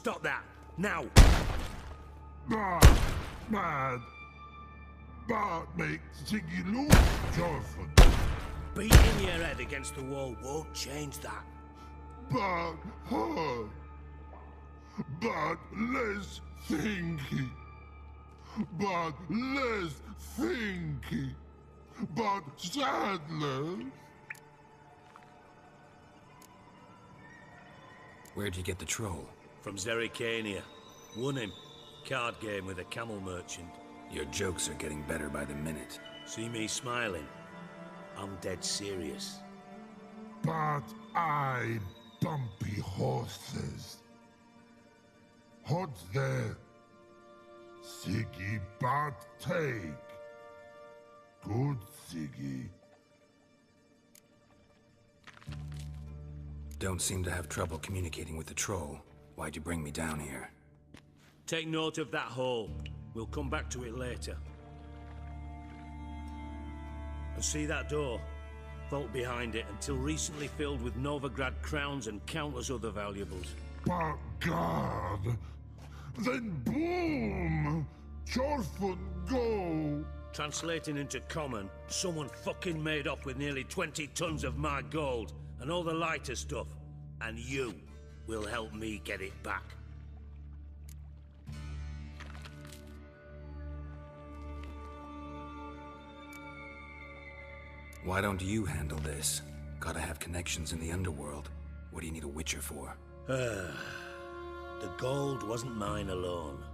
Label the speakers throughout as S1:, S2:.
S1: Stop that! Now!
S2: Bad, mad. Bad make Ziggy lose, Jorfan.
S1: Beating your head against the wall won't change that.
S2: Bad hard. Bad less thinky. Bad less thinky. Bad sadness.
S3: Where'd you get the troll?
S1: From Zerrikania. Won him. Card game with a camel merchant.
S3: Your jokes are getting better by the minute.
S1: See me smiling? I'm dead serious.
S2: But I bumpy horses. What's there? Siggy but take. Good Siggy.
S3: Don't seem to have trouble communicating with the troll. Why'd you bring me down here?
S1: Take note of that hole. We'll come back to it later. And see that door? Vault behind it, until recently filled with Novigrad crowns and countless other valuables.
S2: But God! Then boom! Jorfan go!
S1: Translating into common, someone fucking made off with nearly 20 tons of my gold, and all the lighter stuff. And you will help me get it back.
S3: Why don't you handle this? Gotta have connections in the underworld. What do you need a witcher for?
S1: The gold wasn't mine alone.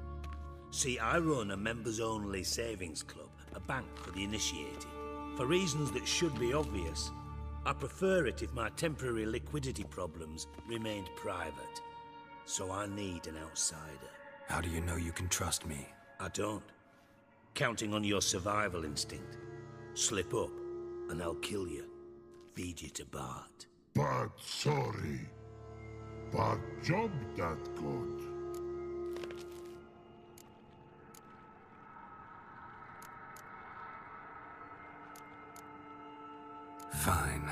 S1: See, I run a members-only savings club, a bank for the initiated. For reasons that should be obvious, I prefer it if my temporary liquidity problems remained private. So I need an outsider.
S3: How do you know you can trust me?
S1: I don't. Counting on your survival instinct. Slip up, and I'll kill you. Feed you to Bart.
S2: But sorry. But job that good.
S3: Fine.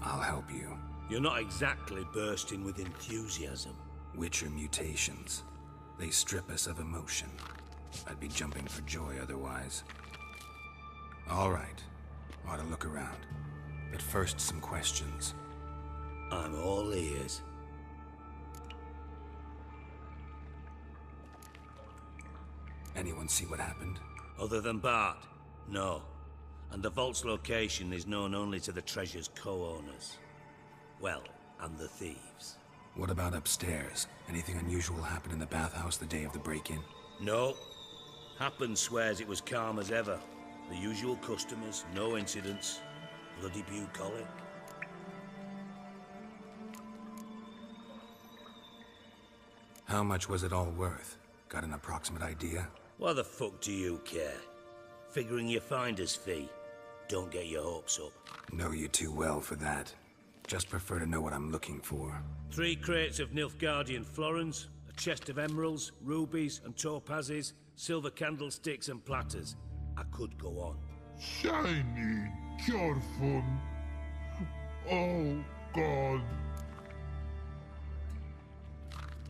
S3: I'll help you.
S1: You're not exactly bursting with enthusiasm.
S3: Witcher mutations. They strip us of emotion. I'd be jumping for joy otherwise. All right. Ought to look around. But first, some questions.
S1: I'm all ears.
S3: Anyone see what happened?
S1: Other than Bart? No. And the vault's location is known only to the treasure's co-owners. Well, and the thieves.
S3: What about upstairs? Anything unusual happen in the bathhouse the day of the break-in?
S1: No. Happen swears it was calm as ever. The usual customers, no incidents. Bloody bucolic.
S3: How much was it all worth? Got an approximate idea?
S1: Why the fuck do you care? Figuring your finder's fee. Don't get your hopes up.
S3: Know you too well for that. Just prefer to know what I'm looking for.
S1: 3 crates of Nilfgaardian florins, a chest of emeralds, rubies and topazes, silver candlesticks and platters. I could go on.
S2: Shiny Jorfan. Oh, God.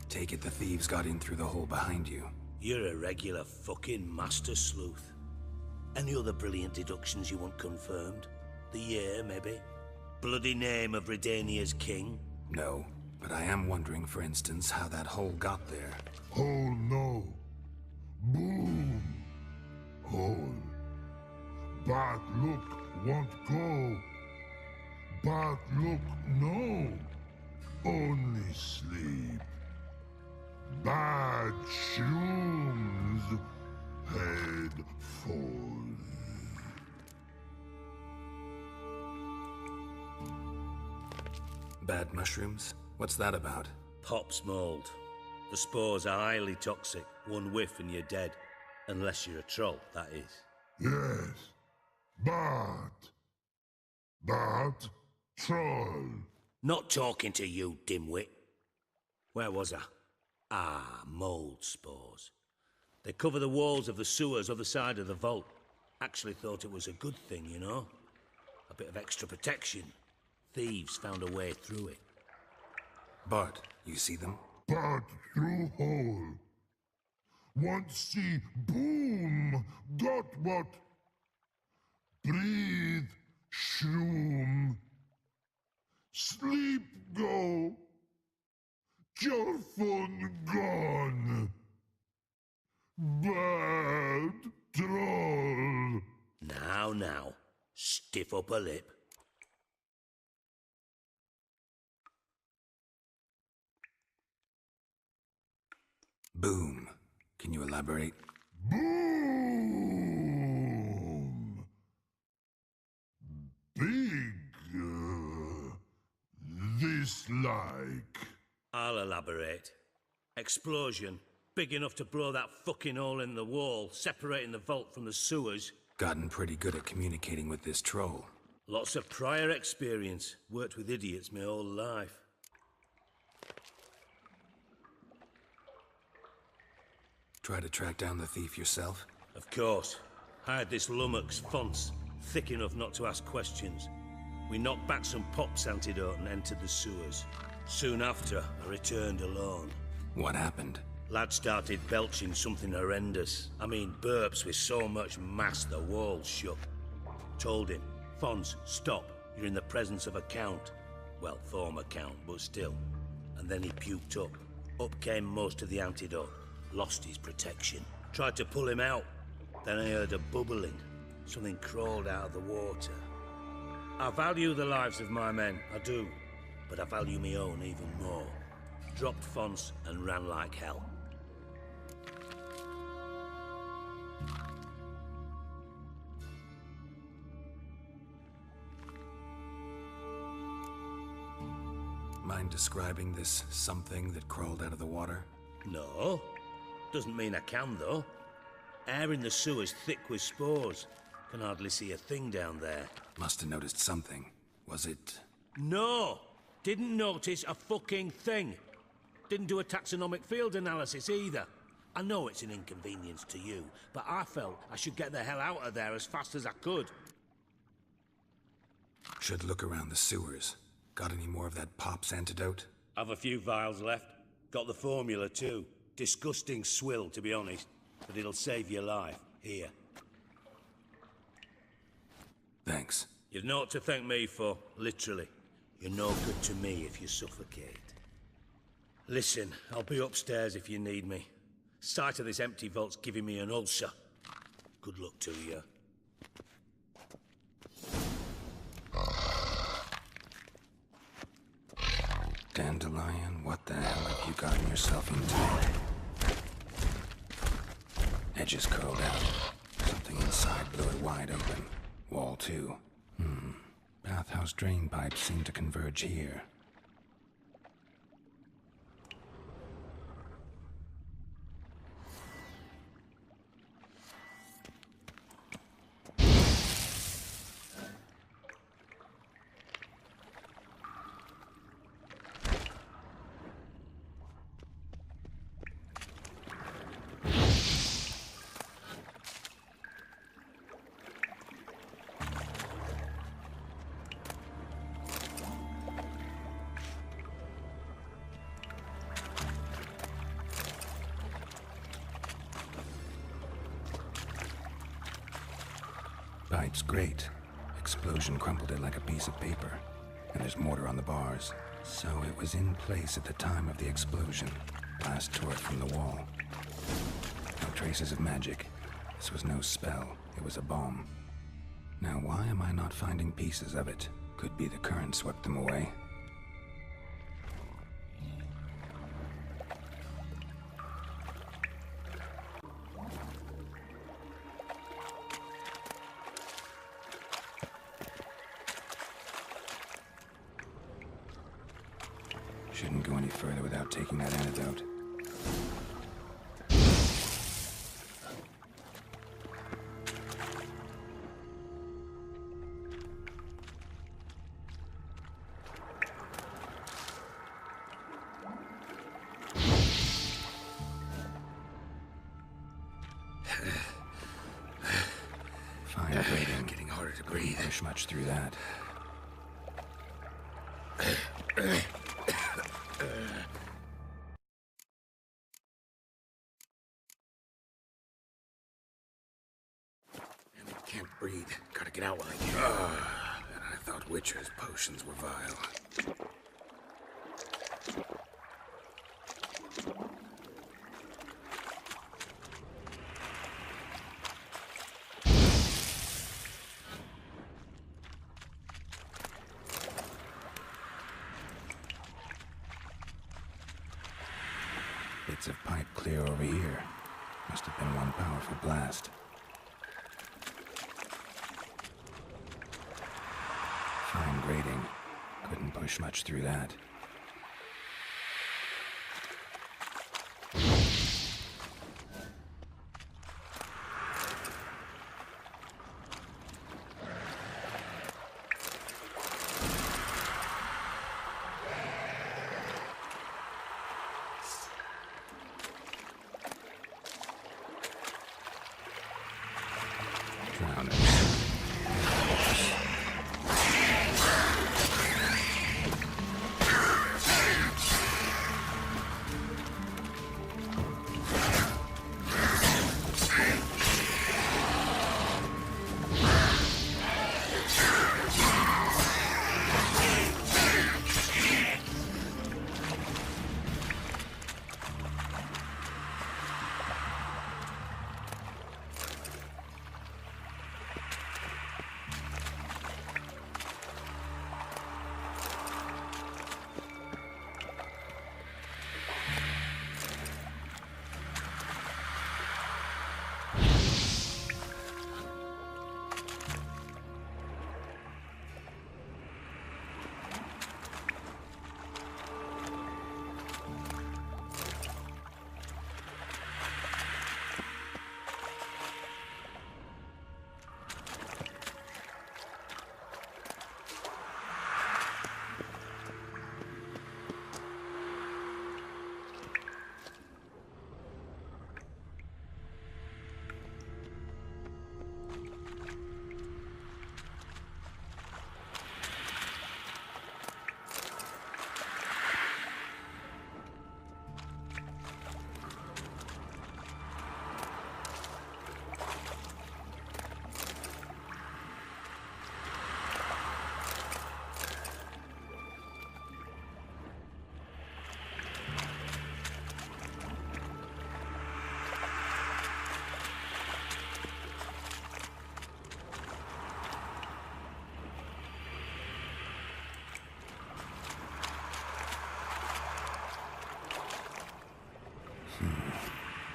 S3: Take it the thieves got in through the hole behind you.
S1: You're a regular fucking master sleuth. Any other brilliant deductions you want confirmed? The year, maybe? Bloody name of Redania's king?
S3: No, but I am wondering, for instance, how that hole got there.
S2: Hole no. Boom. Hole. Bad look won't go. Bad look no. Only sleep. Bad shoes. Head falls.
S3: Bad mushrooms? What's that about?
S1: Pop's mold. The spores are highly toxic. One whiff and you're dead. Unless you're a troll, that is.
S2: Yes. But troll.
S1: Not talking to you, dimwit. Where was I? Ah, mold spores. They cover the walls of the sewers other side of the vault. Actually thought it was a good thing, you know? A bit of extra protection. Thieves found a way through it.
S3: Bart, you see them?
S2: part through hole. Once see boom, got what? Breathe, shroom. Sleep go. Your fun gone. Bad troll.
S1: Now, stiff upper lip.
S3: Boom. Can you elaborate?
S2: Boom! Big, this like.
S1: I'll elaborate. Explosion. Big enough to blow that fucking hole in the wall, separating the vault from the sewers.
S3: Gotten pretty good at communicating with this troll.
S1: Lots of prior experience. Worked with idiots my whole life.
S3: Try to track down the thief yourself?
S1: Of course. I had this lummox, Fonce, thick enough not to ask questions. We knocked back some Pop's antidote and entered the sewers. Soon after, I returned alone.
S3: What happened?
S1: Lad started belching something horrendous. I mean, burps with so much mass the walls shook. Told him, Fonce, stop. You're in the presence of a count. Well, former count, but still. And then he puked up. Up came most of the antidote. Lost his protection. Tried to pull him out. Then I heard a bubbling. Something crawled out of the water. I value the lives of my men, I do. But I value my own even more. Dropped Fonce and ran like hell.
S3: Mind describing this something that crawled out of the water?
S1: No. Doesn't mean I can, though. Air in the sewer's thick with spores. Can hardly see a thing down there.
S3: Must have noticed something. Was it...
S1: No! Didn't notice a fucking thing. Didn't do a taxonomic field analysis either. I know it's an inconvenience to you, but I felt I should get the hell out of there as fast as I could.
S3: Should look around the sewers. Got any more of that Pop's antidote?
S1: I've a few vials left. Got the formula too. Disgusting swill, to be honest. But it'll save your life. Here.
S3: Thanks.
S1: You've naught to thank me for, literally. You're no good to me if you suffocate. Listen, I'll be upstairs if you need me. Sight of this empty vault's giving me an ulcer. Good luck to you.
S3: Dandelion, what the hell have you gotten yourself into? Edges curled out. Something inside blew it wide open. Wall too. Bathhouse drain pipes seem to converge here. Pipe's great. Explosion crumpled it like a piece of paper. And there's mortar on the bars. So it was in place at the time of the explosion. Blast tore it from the wall. No traces of magic. This was no spell. It was a bomb. Now why am I not finding pieces of it? Could be the current swept them away. Shouldn't go any further without taking that antidote. Fine breathing.
S1: Getting harder to breathe.
S3: Push much through that. can't breathe. Gotta get out while I can. And I thought Witcher's potions were vile. Bits of pipe clear over here. Must have been one powerful blast. Fine grating. Couldn't push much through that.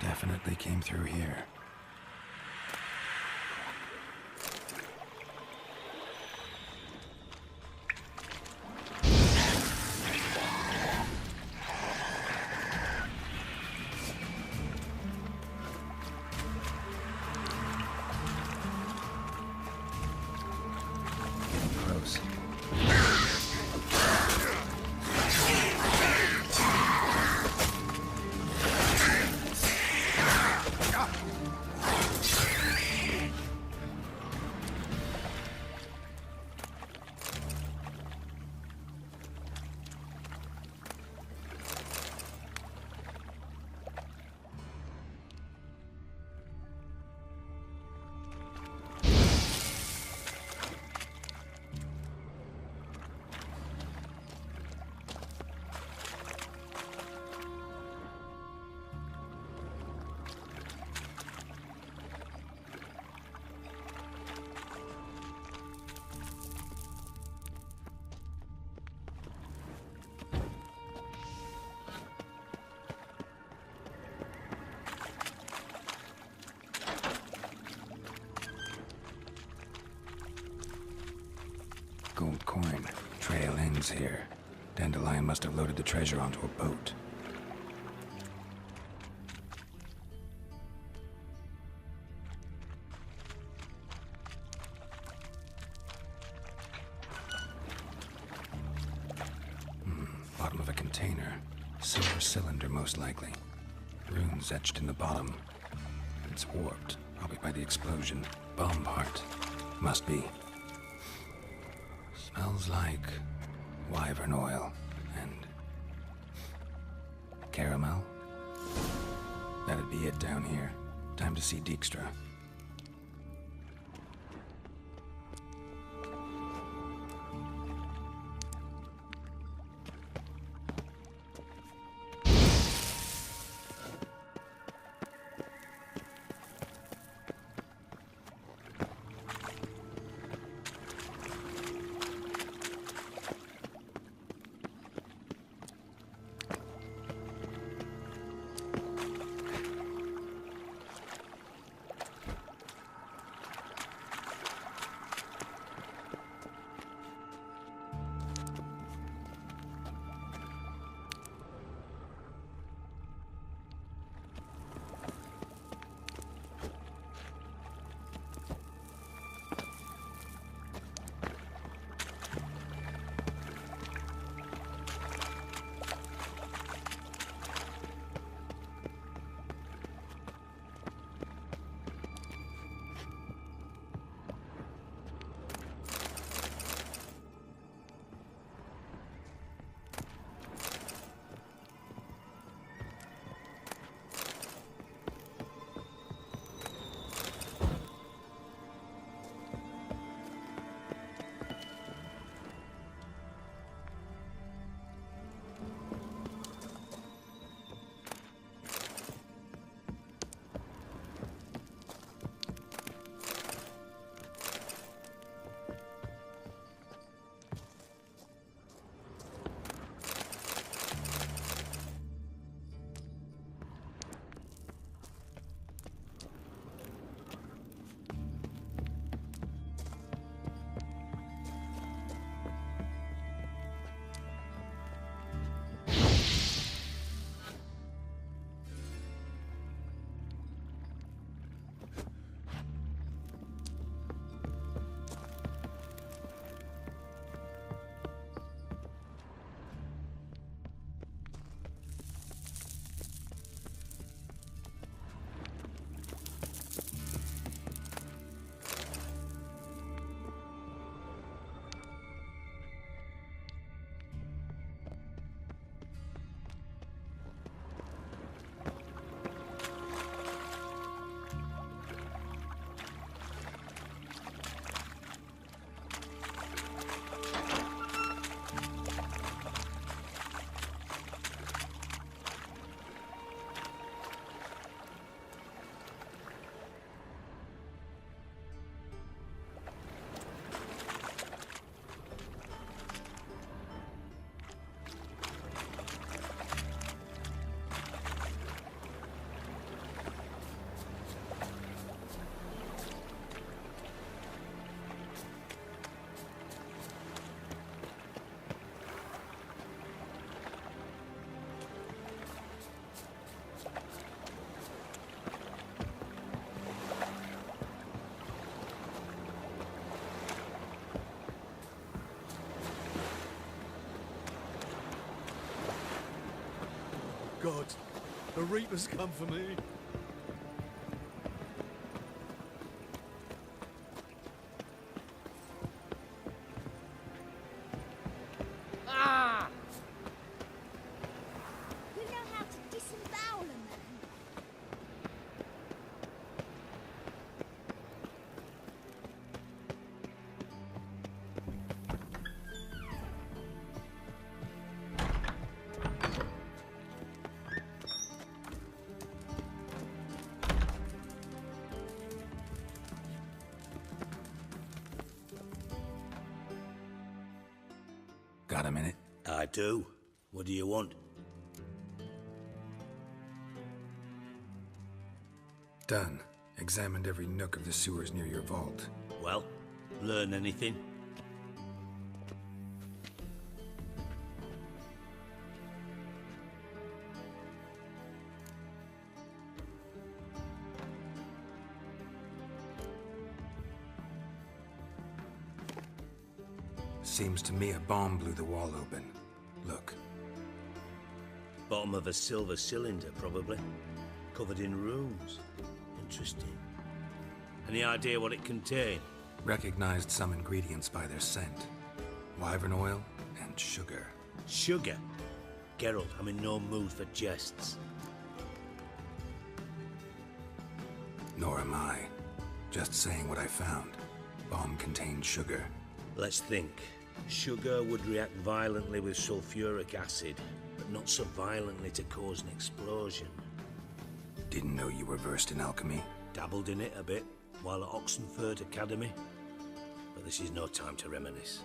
S3: Definitely came through here. Getting close. Gold coin. Trail ends here. Dandelion must have loaded the treasure onto a boat. Bottom of a container. Silver cylinder, most likely. Runes etched in the bottom. It's warped, probably by the explosion. Bomb part. Must be. Smells like wyvern oil and caramel. That'd be it down here. Time to see Dijkstra.
S4: God, the Reapers come for me.
S5: You know how to disembowel a man?
S3: Got a minute?
S1: I do. What do you want?
S3: Done. Examined every nook of the sewers near your vault.
S1: Well, learn anything?
S3: Seems to me a bomb blew the wall open. Look.
S1: Bottom of a silver cylinder, probably. Covered in runes. Interesting. Any idea what it contained?
S3: Recognized some ingredients by their scent. Wyvern oil and sugar.
S1: Sugar? Geralt, I'm in no mood for jests.
S3: Nor am I. Just saying what I found. Bomb contained sugar.
S1: Let's think. Sugar would react violently with sulfuric acid, but not so violently to cause an explosion.
S3: Didn't know you were versed in alchemy.
S1: Dabbled in it a bit while at Oxenford Academy. But this is no time to reminisce.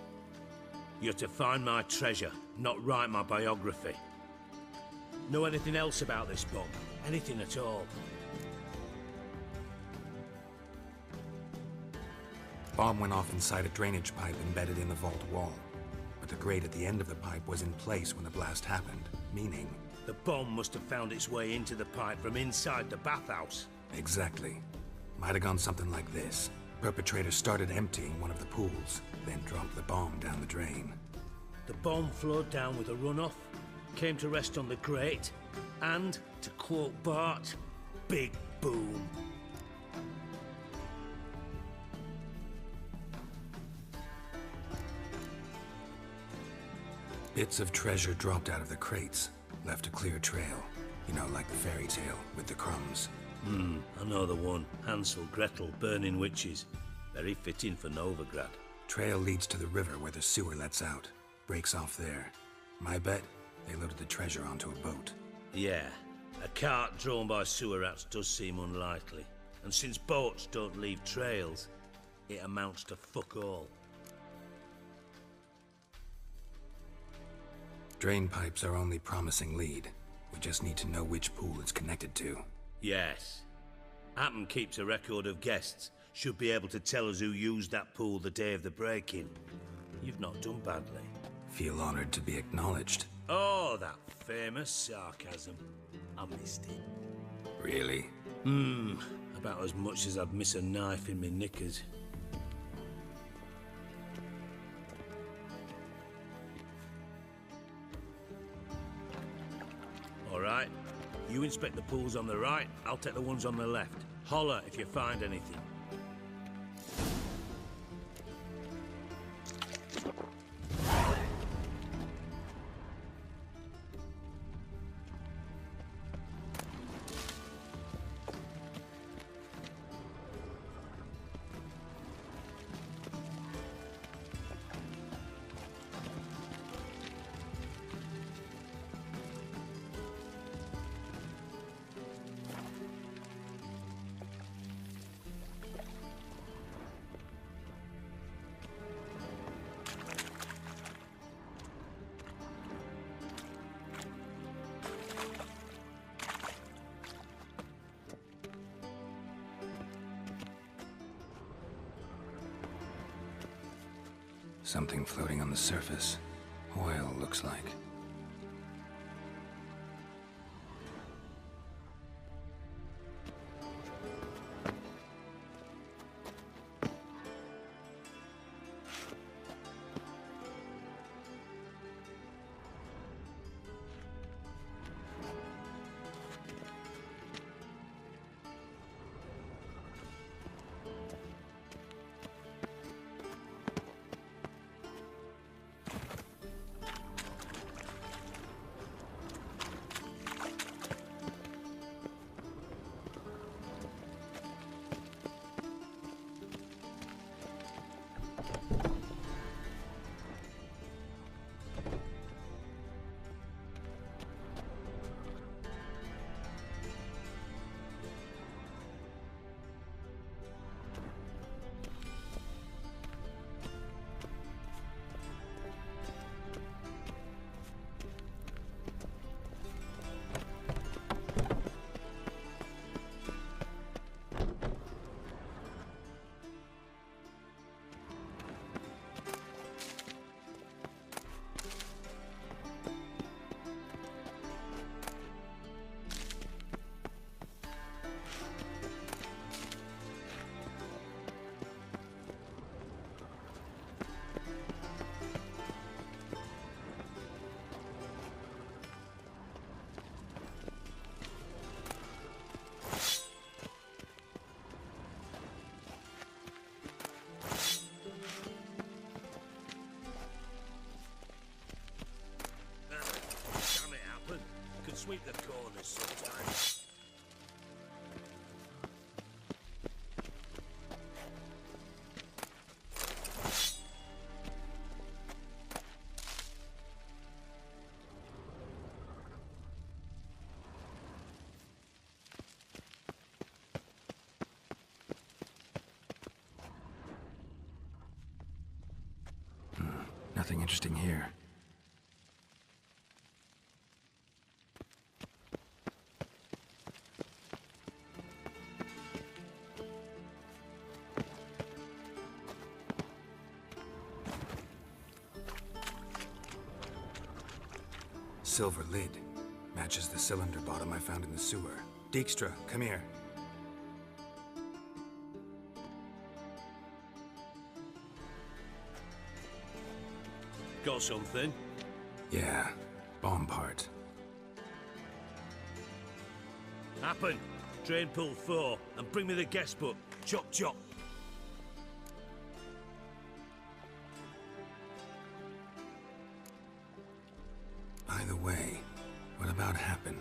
S1: You're to find my treasure, not write my biography. Know anything else about this bomb? Anything at all?
S3: Bomb went off inside a drainage pipe embedded in the vault wall. But the grate at the end of the pipe was in place when the blast happened, meaning...
S1: The bomb must have found its way into the pipe from inside the bathhouse.
S3: Exactly. Might have gone something like this. Perpetrator started emptying one of the pools, then dropped the bomb down the drain.
S1: The bomb flowed down with a runoff, came to rest on the grate, and, to quote Bart, big boom.
S3: Bits of treasure dropped out of the crates, left a clear trail. You know, like the fairy tale with the crumbs.
S1: I know the one. Hansel, Gretel, burning witches. Very fitting for Novigrad.
S3: Trail leads to the river where the sewer lets out. Breaks off there. My bet, they loaded the treasure onto a boat.
S1: Yeah, a cart drawn by sewer rats does seem unlikely. And since boats don't leave trails, it amounts to fuck all.
S3: Drain pipes are only promising lead. We just need to know which pool it's connected to.
S1: Yes. Appen keeps a record of guests. Should be able to tell us who used that pool the day of the break-in. You've not done badly.
S3: Feel honored to be acknowledged.
S1: Oh, that famous sarcasm. I missed it.
S3: Really?
S1: About as much as I'd miss a knife in my knickers. All right. You inspect the pools on the right, I'll take the ones on the left. Holler if you find anything.
S3: Something floating on the surface. Oil, looks like. Nothing interesting here. Silver lid. Matches the cylinder bottom I found in the sewer. Dijkstra, come here.
S1: Got something?
S3: Yeah, bomb part.
S1: Happen. Drain pool 4, and bring me the guest book. Chop chop.
S3: By the way, what about Happen?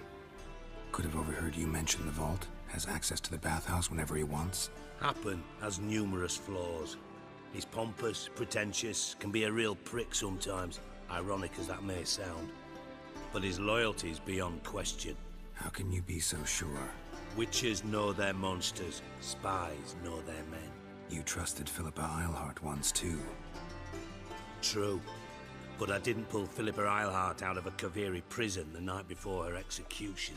S3: Could have overheard you mention the vault. Has access to the bathhouse whenever he wants.
S1: Happen has numerous flaws. He's pompous, pretentious, can be a real prick sometimes, ironic as that may sound. But his loyalty's beyond question.
S3: How can you be so sure?
S1: Witches know their monsters, spies know their men.
S3: You trusted Philippa Eilhart once too.
S1: True. But I didn't pull Philippa Eilhart out of a Kaviri prison the night before her execution.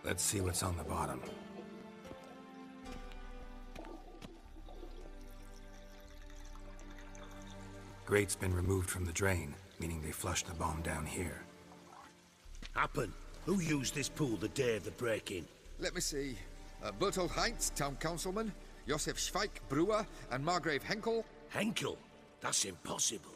S3: Let's see what's on the bottom. Grate's been removed from the drain, meaning they flushed the bomb down here.
S1: Happen. Who used this pool the day of the break-in?
S6: Let me see. Bertolt Heinz, town councilman, Josef Schweik, brewer, and Margrave Henkel.
S1: Henkel? That's impossible.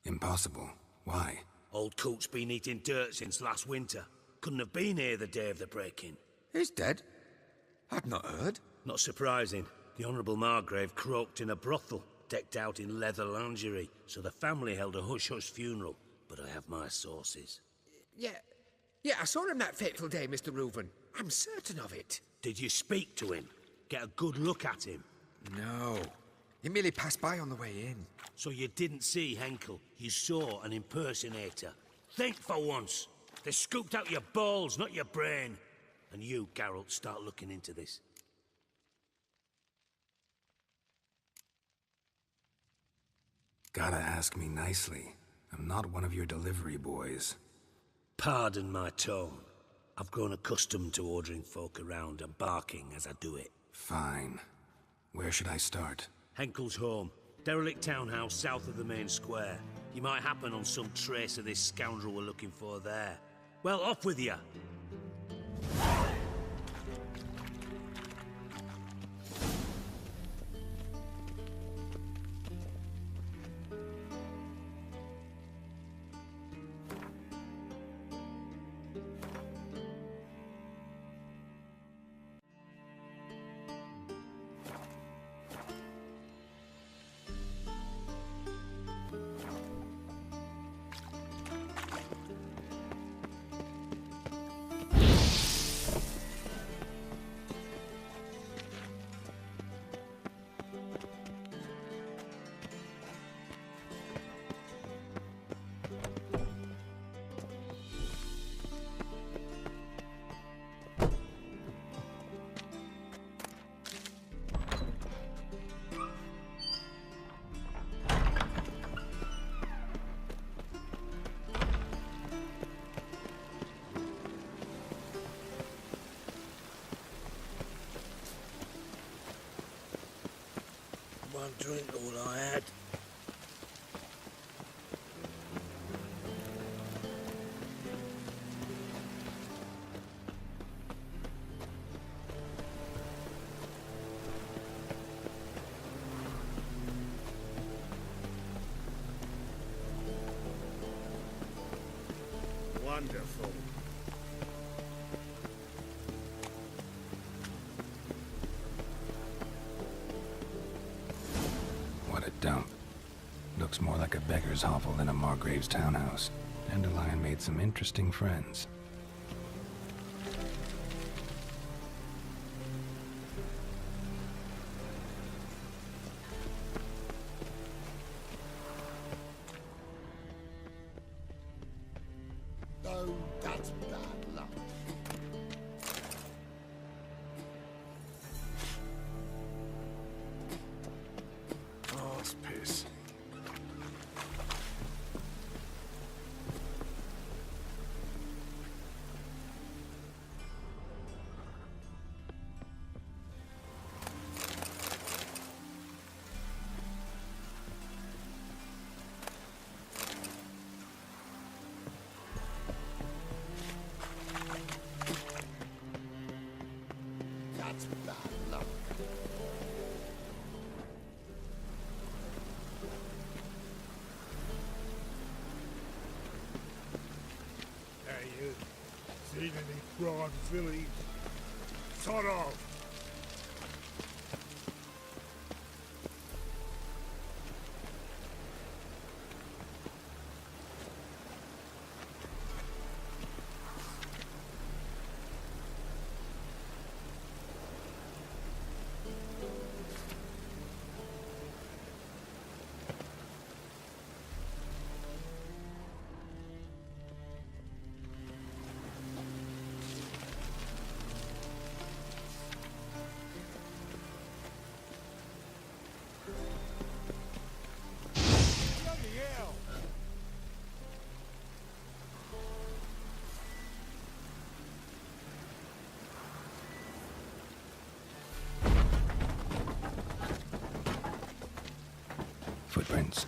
S3: Impossible. Why?
S1: Old Coot's been eating dirt since last winter. Couldn't have been here the day of the break-in.
S6: He's dead? I'd not heard.
S1: Not surprising. The Honourable Margrave croaked in a brothel, decked out in leather lingerie, so the family held a hush-hush funeral. But I have my sources.
S7: Yeah, I saw him that fateful day, Mr. Reuven. I'm certain of it.
S1: Did you speak to him? Get a good look at him?
S6: No. He merely passed by on the way in.
S1: So you didn't see Henkel, you saw an impersonator. Think for once. They scooped out your balls, not your brain. And you, Geralt, start looking into this.
S3: Gotta ask me nicely. I'm not one of your delivery boys.
S1: Pardon my tone. I've grown accustomed to ordering folk around and barking as I do it.
S3: Fine. Where should I start?
S1: Henkel's home. Derelict townhouse south of the main square. You might happen on some trace of this scoundrel we're looking for there. Well, off with you! One drink all I had. Wonderful.
S3: What a dump. Looks more like a beggar's hovel than a Margrave's townhouse. Dandelion made some interesting friends.
S2: Oh, that's bad luck. Seen any prawn filly? Sort of.
S3: Footprints.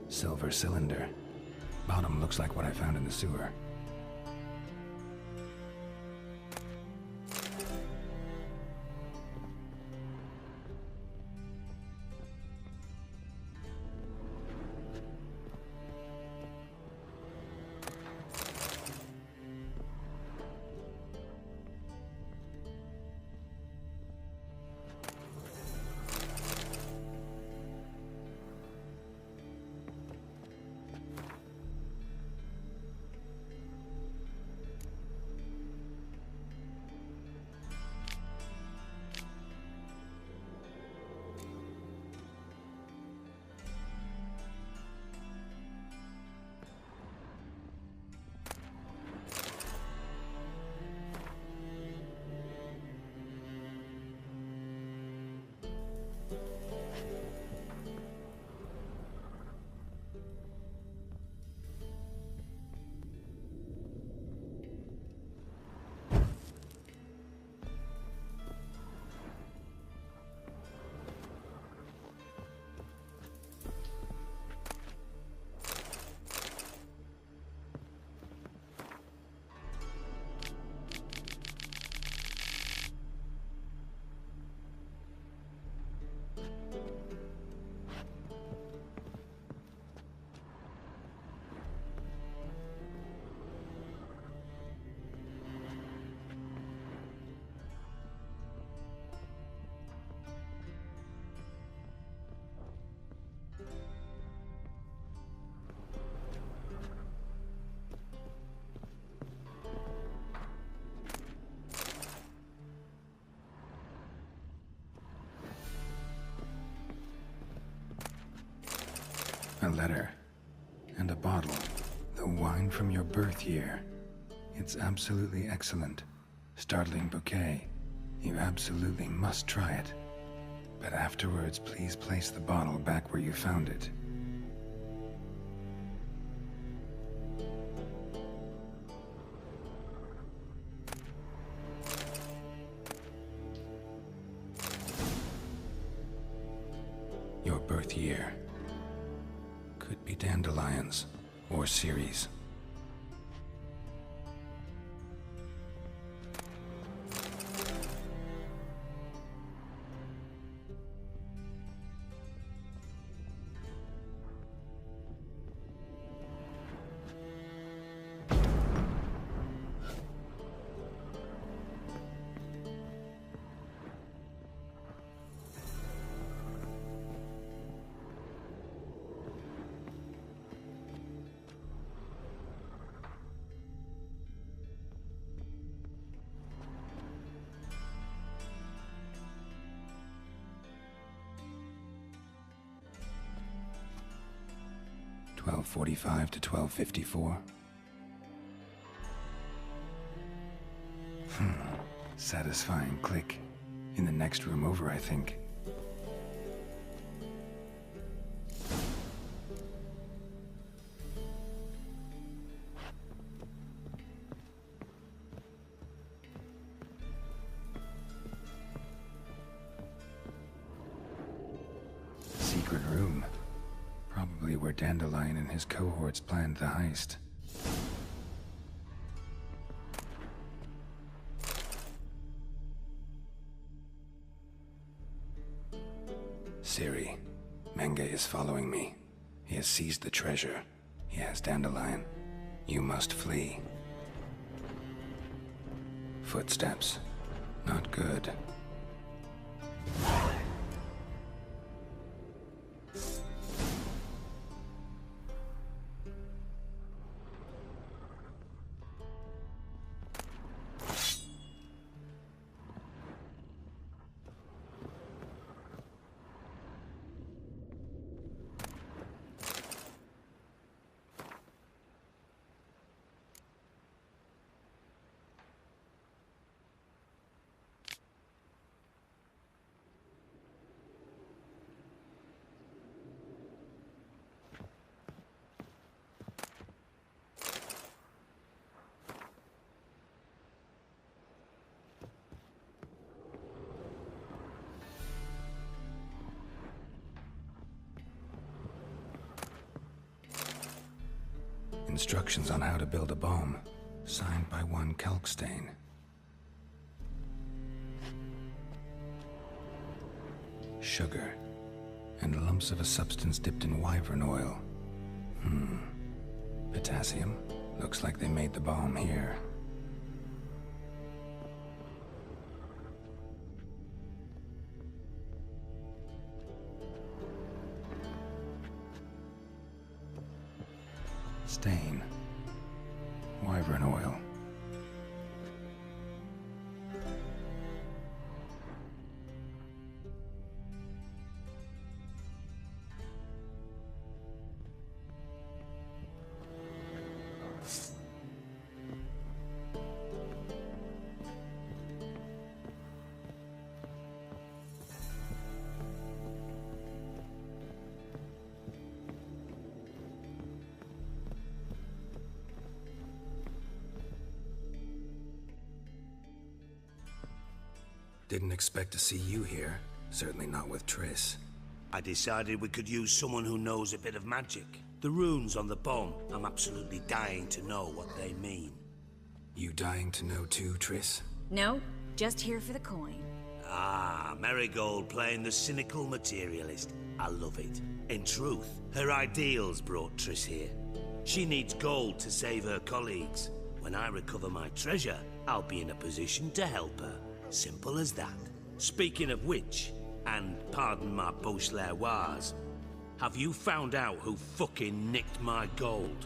S3: Silver cylinder. Bottom looks like what I found in the sewer. A letter. And a bottle. The wine from your birth year. It's absolutely excellent. Startling bouquet. You absolutely must try it. But afterwards, please place the bottle back where you found it. Your birth year. Could be dandelions or Ceres. (12:45 to 12:54). Satisfying click. In the next room over, I think. where Dandelion and his cohorts planned the heist. Ciri, Menge is following me. He has seized the treasure. He has Dandelion. You must flee. Footsteps. Not good. Instructions on how to build a bomb, signed by one Kalkstain. Sugar, and lumps of a substance dipped in wyvern oil. Potassium? Looks like they made the bomb here. Stain. Wyvern oil. Didn't expect to see you here. Certainly not with Triss.
S1: I decided we could use someone who knows a bit of magic. The runes on the bomb, I'm absolutely dying to know what they mean.
S3: You dying to know too, Triss?
S8: No, just here for the coin.
S1: Ah, Marigold playing the cynical materialist. I love it. In truth, her ideals brought Triss here. She needs gold to save her colleagues. When I recover my treasure, I'll be in a position to help her. Simple as that. Speaking of which, and pardon my Beauclervoise, have you found out who fucking nicked my gold?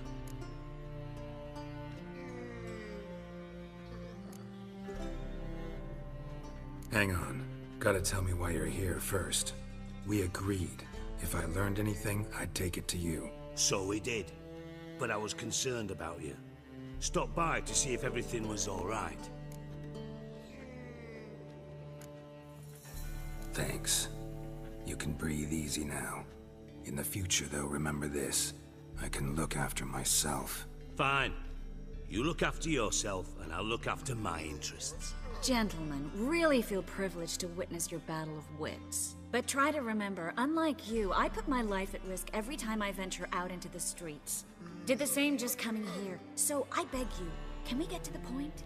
S3: Hang on. Gotta tell me why you're here first. We agreed. If I learned anything, I'd take it to you.
S1: So we did. But I was concerned about you. Stopped by to see if everything was all right.
S3: Thanks. You can breathe easy now. In the future, though, remember this. I can look after myself.
S1: Fine. You look after yourself, and I'll look after my interests.
S8: Gentlemen, really feel privileged to witness your battle of wits. But try to remember, unlike you, I put my life at risk every time I venture out into the streets. Did the same just coming here. So I beg you, can we get to the point?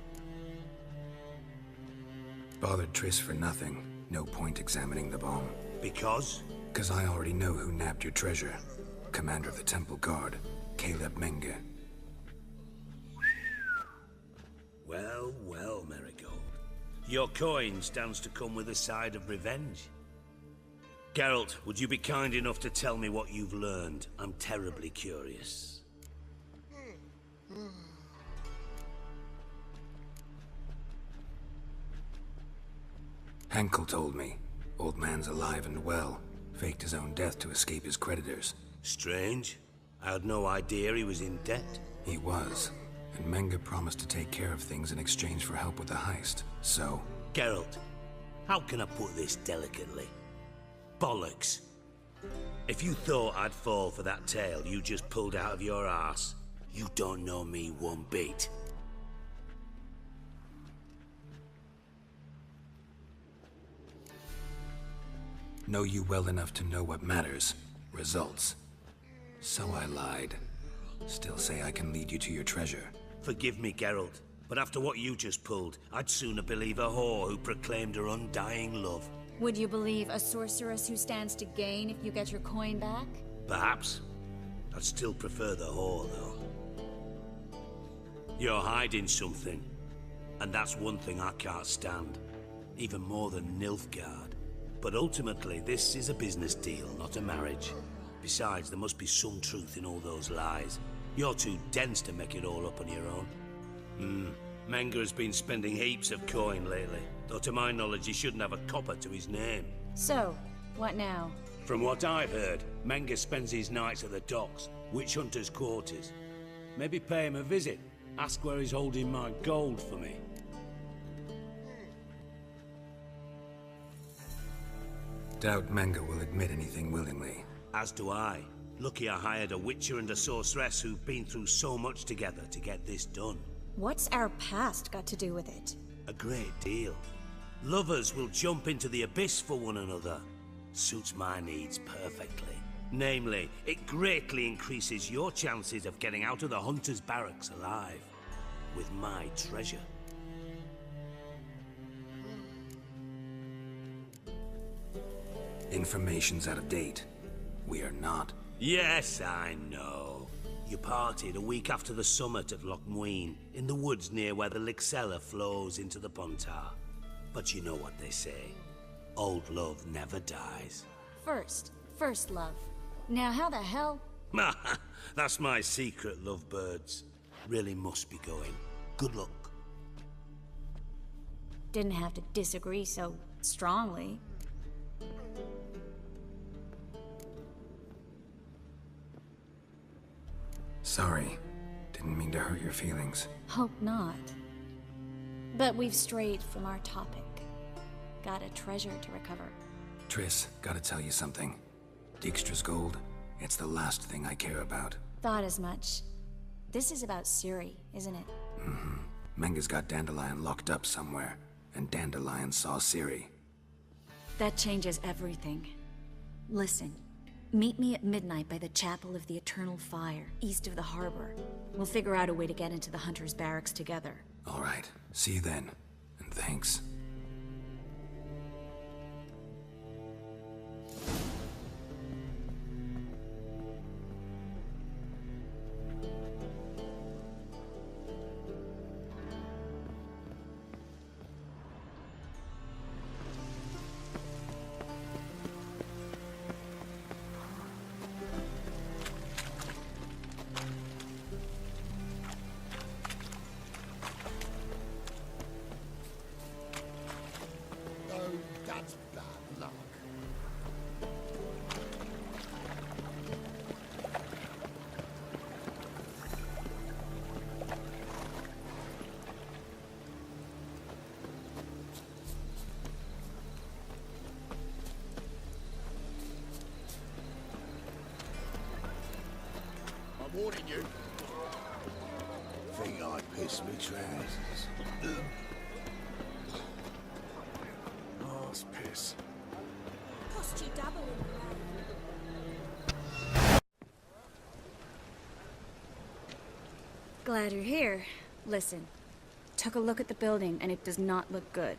S3: Bothered Triss for nothing. No point examining the bomb.
S1: Because?
S3: 'Cause I already know who nabbed your treasure. Commander of the Temple Guard, Caleb Menge.
S1: Well, well, Marigold. Your coin stands to come with a side of revenge. Geralt, would you be kind enough to tell me what you've learned? I'm terribly curious.
S3: Henkel told me. Old man's alive and well. Faked his own death to escape his creditors.
S1: Strange. I had no idea he was in debt.
S3: He was. And Menge promised to take care of things in exchange for help with the heist. So...
S1: Geralt, how can I put this delicately? Bollocks. If you thought I'd fall for that tale you just pulled out of your arse, you don't know me one bit.
S3: Know you well enough to know what matters. Results. So I lied. Still say I can lead you to your treasure.
S1: Forgive me, Geralt, but after what you just pulled, I'd sooner believe a whore who proclaimed her undying love.
S8: Would you believe a sorceress who stands to gain if you get your coin back?
S1: Perhaps. I'd still prefer the whore, though. You're hiding something, and that's one thing I can't stand. Even more than Nilfgaard. But ultimately, this is a business deal, not a marriage. Besides, there must be some truth in all those lies. You're too dense to make it all up on your own. Menga has been spending heaps of coin lately, though to my knowledge he shouldn't have a copper to his name.
S8: So, what now?
S1: From what I've heard, Menga spends his nights at the docks, witch hunters' quarters. Maybe pay him a visit. Ask where he's holding my gold for me.
S3: Doubt Menga will admit anything willingly.
S1: As do I. Lucky I hired a witcher and a sorceress who've been through so much together to get this done.
S8: What's our past got to do with it?
S1: A great deal. Lovers will jump into the abyss for one another. Suits my needs perfectly. Namely, it greatly increases your chances of getting out of the hunter's barracks alive. With my treasure.
S3: Information's out of date. We are not.
S1: Yes, I know. You parted a week after the summit at Loch Muin, in the woods near where the Lixella flows into the Pontar. But you know what they say. Old love never dies.
S8: First love. Now how the hell?
S1: That's my secret, lovebirds. Really must be going. Good luck.
S8: Didn't have to disagree so strongly.
S3: Sorry. Didn't mean to hurt your feelings.
S8: Hope not. But we've strayed from our topic. Got a treasure to recover.
S3: Triss, gotta tell you something. Dijkstra's gold, it's the last thing I care about.
S8: Thought as much. This is about Ciri, isn't it?
S3: Mm-hmm. Menga's got Dandelion locked up somewhere, and Dandelion saw Ciri.
S8: That changes everything. Listen, meet me at midnight by the Chapel of the Eternal Fire, east of the harbor. We'll figure out a way to get into the Hunter's barracks together.
S3: All right, see you then, and thanks.
S2: That's bad luck. I'm warning you. Think I pissed me trousers. Arse piss.
S5: Cost you double in the
S8: Glad you're here. Listen, took a look at the building and it does not look good.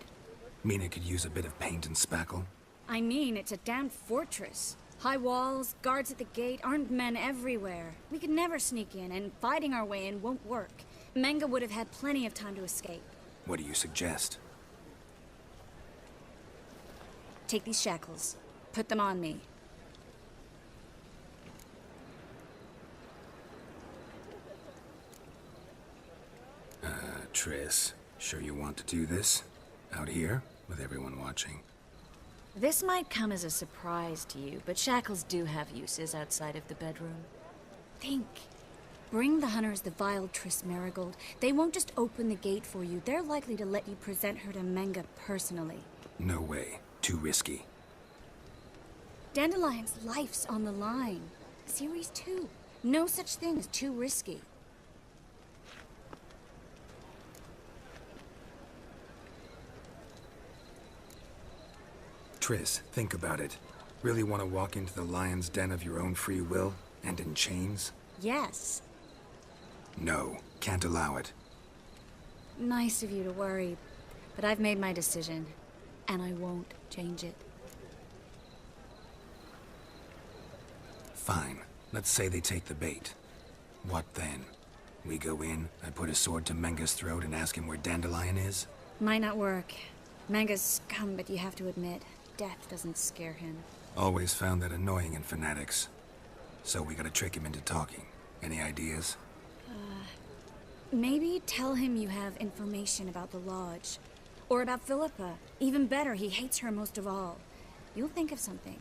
S3: Mean it could use a bit of paint and spackle?
S8: I mean, it's a damn fortress. High walls, guards at the gate, armed men everywhere. We could never sneak in, and fighting our way in won't work. Menga would have had plenty of time to escape.
S3: What do you suggest?
S8: Take these shackles. Put them on me.
S3: Triss, sure you want to do this? Out here, with everyone watching?
S8: This might come as a surprise to you, but shackles do have uses outside of the bedroom. Think. Bring the hunters the vile Triss Marigold. They won't just open the gate for you. They're likely to let you present her to Menga personally.
S3: No way. Too risky.
S8: Dandelion's life's on the line. Ciri's too. No such thing as too risky.
S3: Triss, think about it. Really want to walk into the lion's den of your own free will? And in chains?
S8: Yes.
S3: No, can't allow it.
S8: Nice of you to worry, but I've made my decision, and I won't change it.
S3: Fine. Let's say they take the bait. What then? We go in, I put a sword to Menga's throat and ask him where Dandelion is?
S8: Might not work. Manga's scum, but you have to admit, death doesn't scare him.
S3: Always found that annoying in fanatics. So we gotta trick him into talking. Any ideas?
S8: Maybe tell him you have information about the Lodge. Or about Philippa. Even better, he hates her most of all. You'll think of something.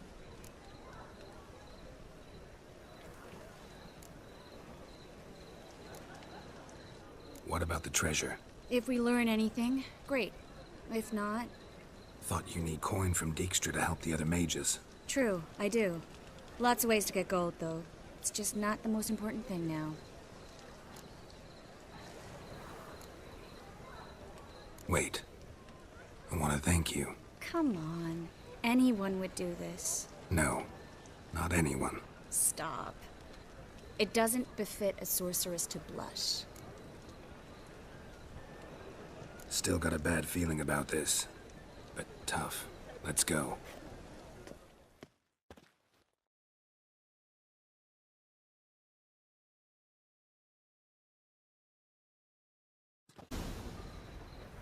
S3: What about the treasure?
S8: If we learn anything, great. If not...
S3: Thought you need coin from Dijkstra to help the other mages.
S8: True, I do. Lots of ways to get gold, though. It's just not the most important thing now.
S3: Wait. I want to thank you.
S8: Come on. Anyone would do this.
S3: No, not anyone.
S8: Stop. It doesn't befit a sorceress to blush.
S3: Still got a bad feeling about this. But tough. Let's go.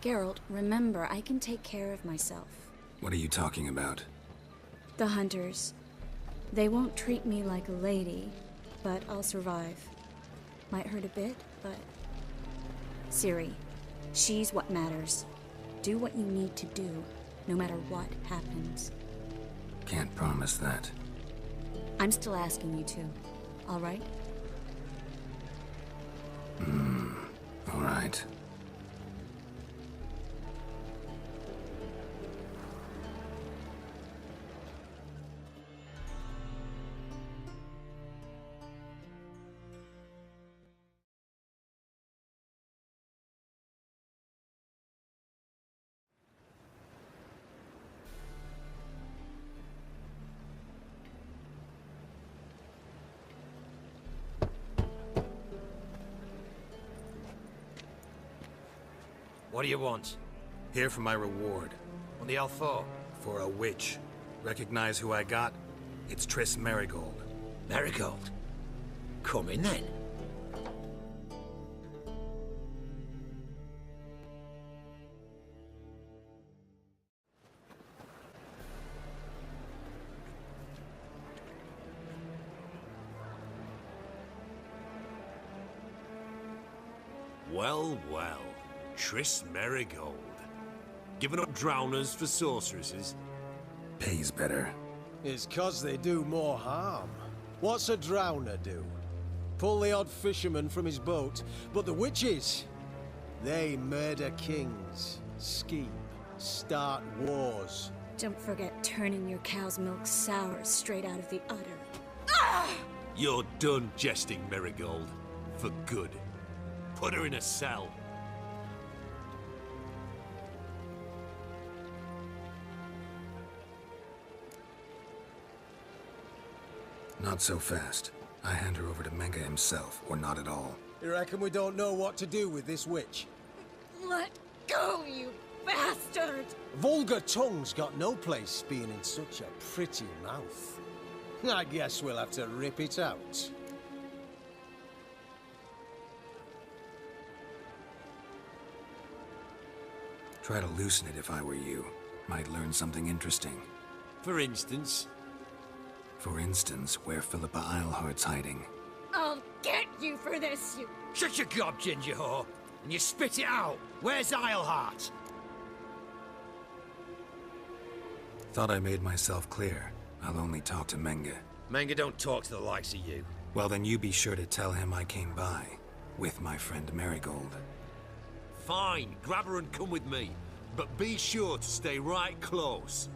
S8: Geralt, remember, I can take care of myself.
S3: What are you talking about?
S8: The hunters. They won't treat me like a lady, but I'll survive. Might hurt a bit, but... Ciri, she's what matters. Do what you need to do, no matter what happens.
S3: Can't promise that.
S8: I'm still asking you to, all right?
S3: All right.
S9: What do you want?
S3: Here for my reward.
S9: On the Alfor?
S3: For a witch. Recognize who I got? It's Triss Merigold.
S9: Marigold? Come in then.
S1: Well, well. Triss Merigold. Giving up drowners for sorceresses?
S3: Pays better.
S4: It's 'cause they do more harm. What's a drowner do? Pull the odd fisherman from his boat, but the witches, they murder kings, scheme, start wars.
S8: Don't forget turning your cow's milk sour straight out of the udder.
S1: You're done jesting, Merigold. For good. Put her in a cell.
S3: Not so fast. I hand her over to Menga himself, or not at all.
S4: You reckon we don't know what to do with this witch?
S8: Let go, you bastard!
S4: Vulgar tongue's got no place being in such a pretty mouth. I guess we'll have to rip it out.
S3: Try to loosen it if I were you. Might learn something interesting.
S1: For instance?
S3: For instance, where Philippa Eilhart's hiding.
S8: I'll get you for this, you...
S9: Shut your gob, ginger whore, and you spit it out. Where's Eilhart?
S3: Thought I made myself clear. I'll only talk to Menga.
S9: Manga don't talk to the likes of you.
S3: Well, then you be sure to tell him I came by. With my friend Merigold.
S1: Fine, grab her and come with me. But be sure to stay right close.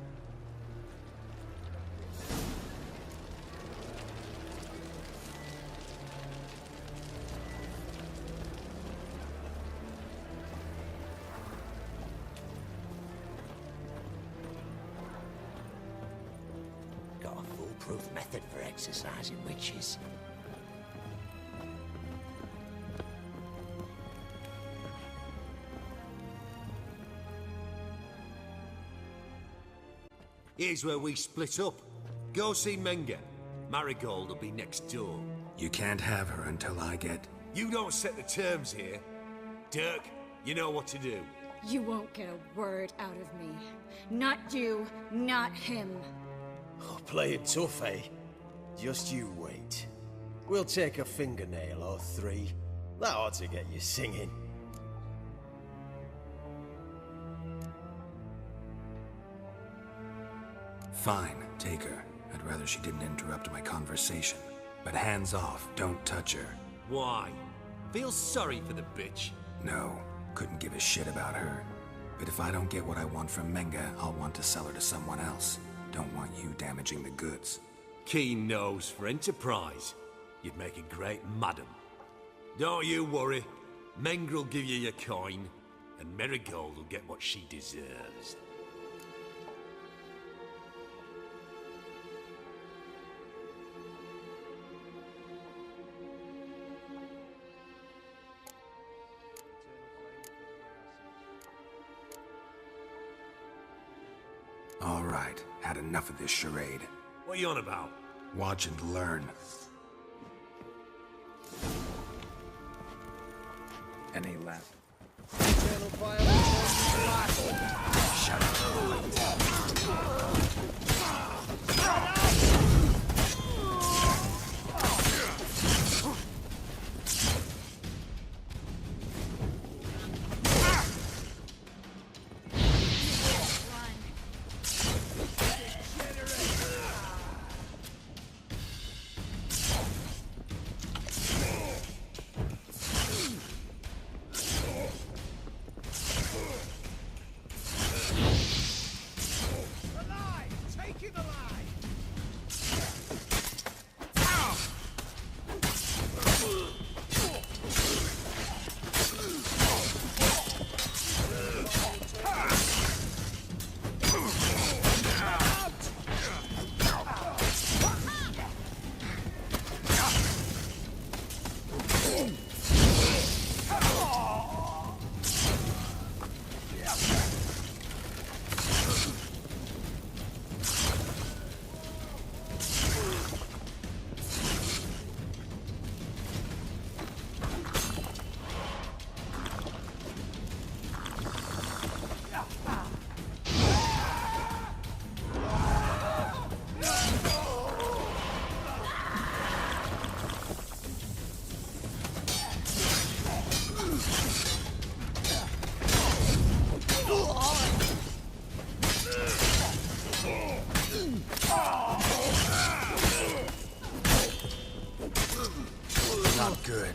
S9: Got a foolproof method for exercising witches.
S10: Here's where we split up. Go see Menga. Marigold will be next door.
S3: You can't have her until I get...
S10: You don't set the terms here. Dirk, you know what to do.
S8: You won't get a word out of me. Not you, not him.
S4: Oh, play it tough, eh? Just you wait. We'll take a fingernail or three. That ought to get you singing.
S3: Fine, take her. I'd rather she didn't interrupt my conversation. But hands off, don't touch her.
S10: Why? Feel sorry for the bitch?
S3: No, couldn't give a shit about her. But if I don't get what I want from Menga, I'll want to sell her to someone else. Don't want you damaging the goods.
S10: Keen nose for enterprise. You'd make a great madam. Don't you worry. Mengrel will give you your coin, and Marigold will get what she deserves.
S3: All right, had enough of this charade.
S10: What are you on about?
S3: Watch and learn. Any left? Shut up. Not good.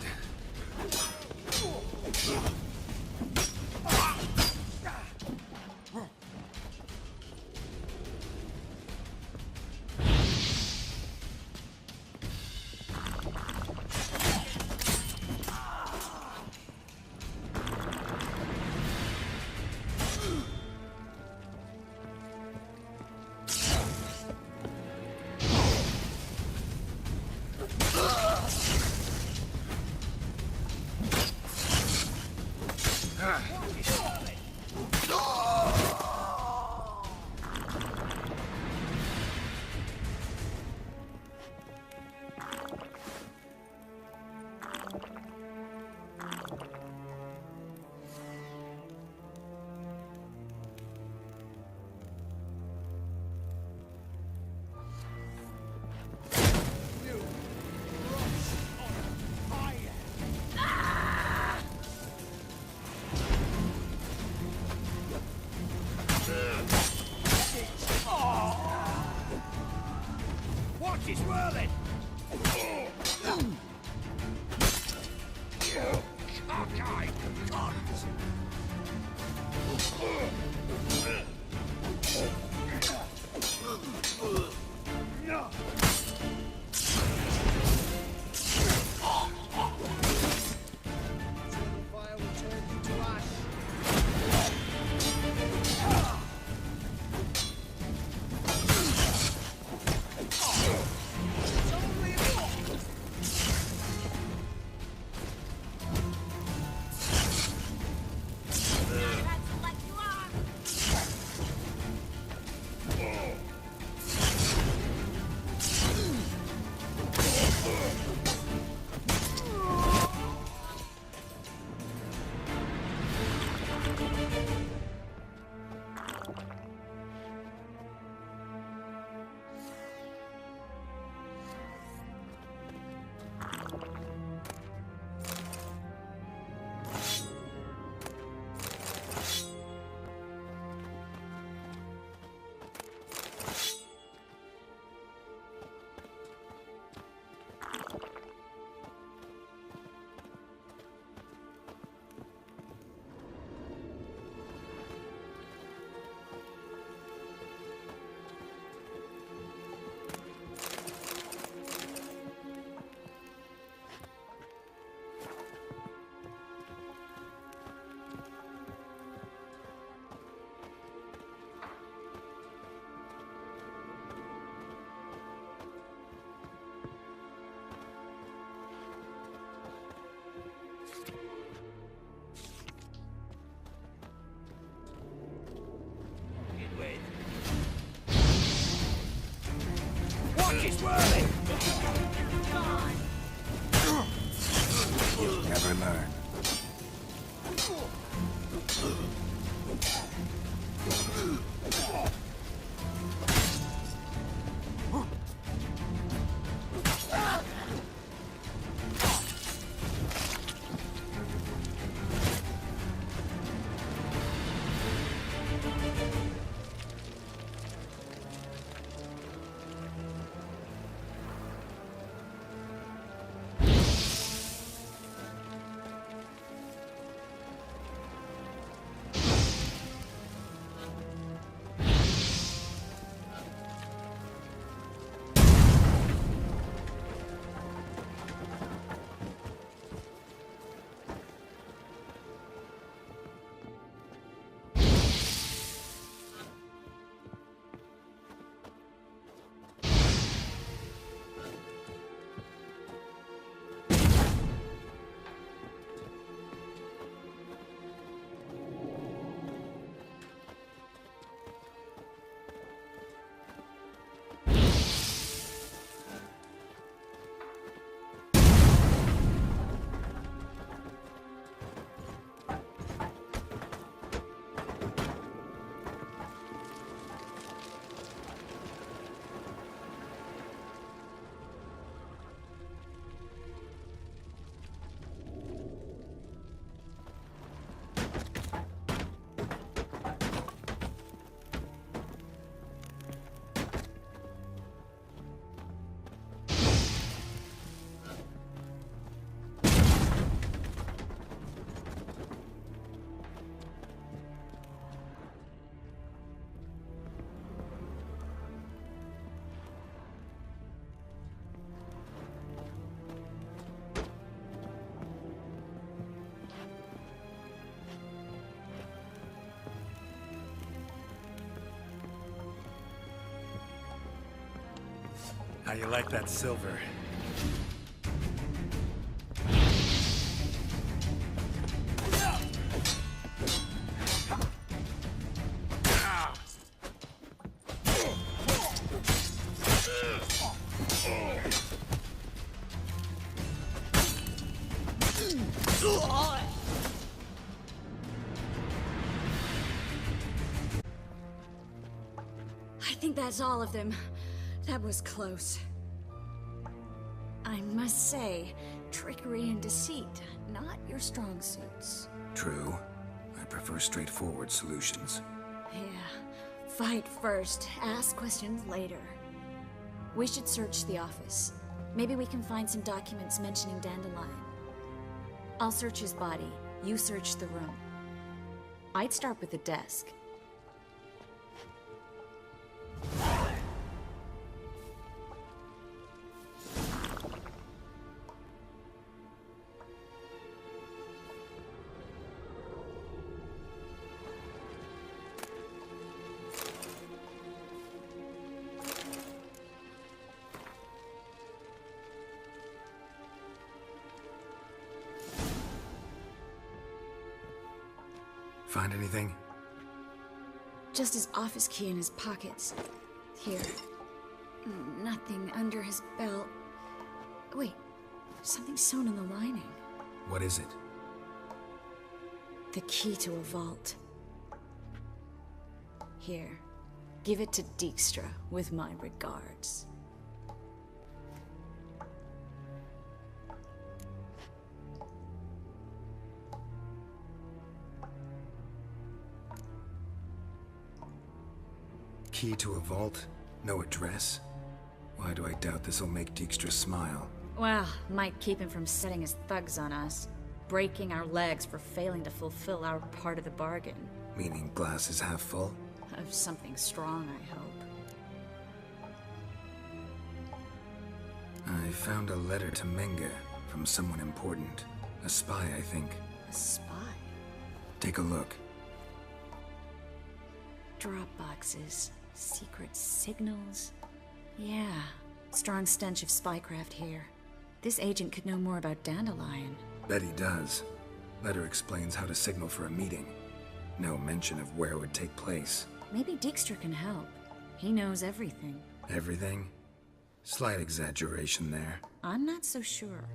S9: Watch it swirling! Cockeyed cunt! No!
S4: Fire will turn you to ash.
S9: It's
S3: You'll never learn. How you like that silver?
S8: I think that's all of them. That was close. I must say, trickery and deceit, not your strong suits.
S3: True. I prefer straightforward solutions.
S8: Yeah. Fight first, ask questions later. We should search the office. Maybe we can find some documents mentioning Dandelion. I'll search his body. You search the room. I'd start with the desk.
S3: Find anything?
S8: Just his office key in his pockets. Here. Nothing under his belt. Wait, something sewn in the lining.
S3: What is it?
S8: The key to a vault. Here. Give it to Dijkstra with my regards.
S3: Key to a vault? No address? Why do I doubt this'll make Dijkstra smile?
S8: Well, might keep him from setting his thugs on us. Breaking our legs for failing to fulfill our part of the bargain.
S3: Meaning glass is half full?
S8: Of something strong, I hope.
S3: I found a letter to Menge from someone important. A spy, I think.
S8: A spy?
S3: Take a look.
S8: Drop boxes. Secret signals. Yeah. Strong stench of spycraft here. This agent could know more about Dandelion.
S3: Bet he does. Letter explains how to signal for a meeting. No mention of where it would take place.
S8: Maybe Dijkstra can help. He knows everything.
S3: Everything? Slight exaggeration there.
S8: I'm not so sure.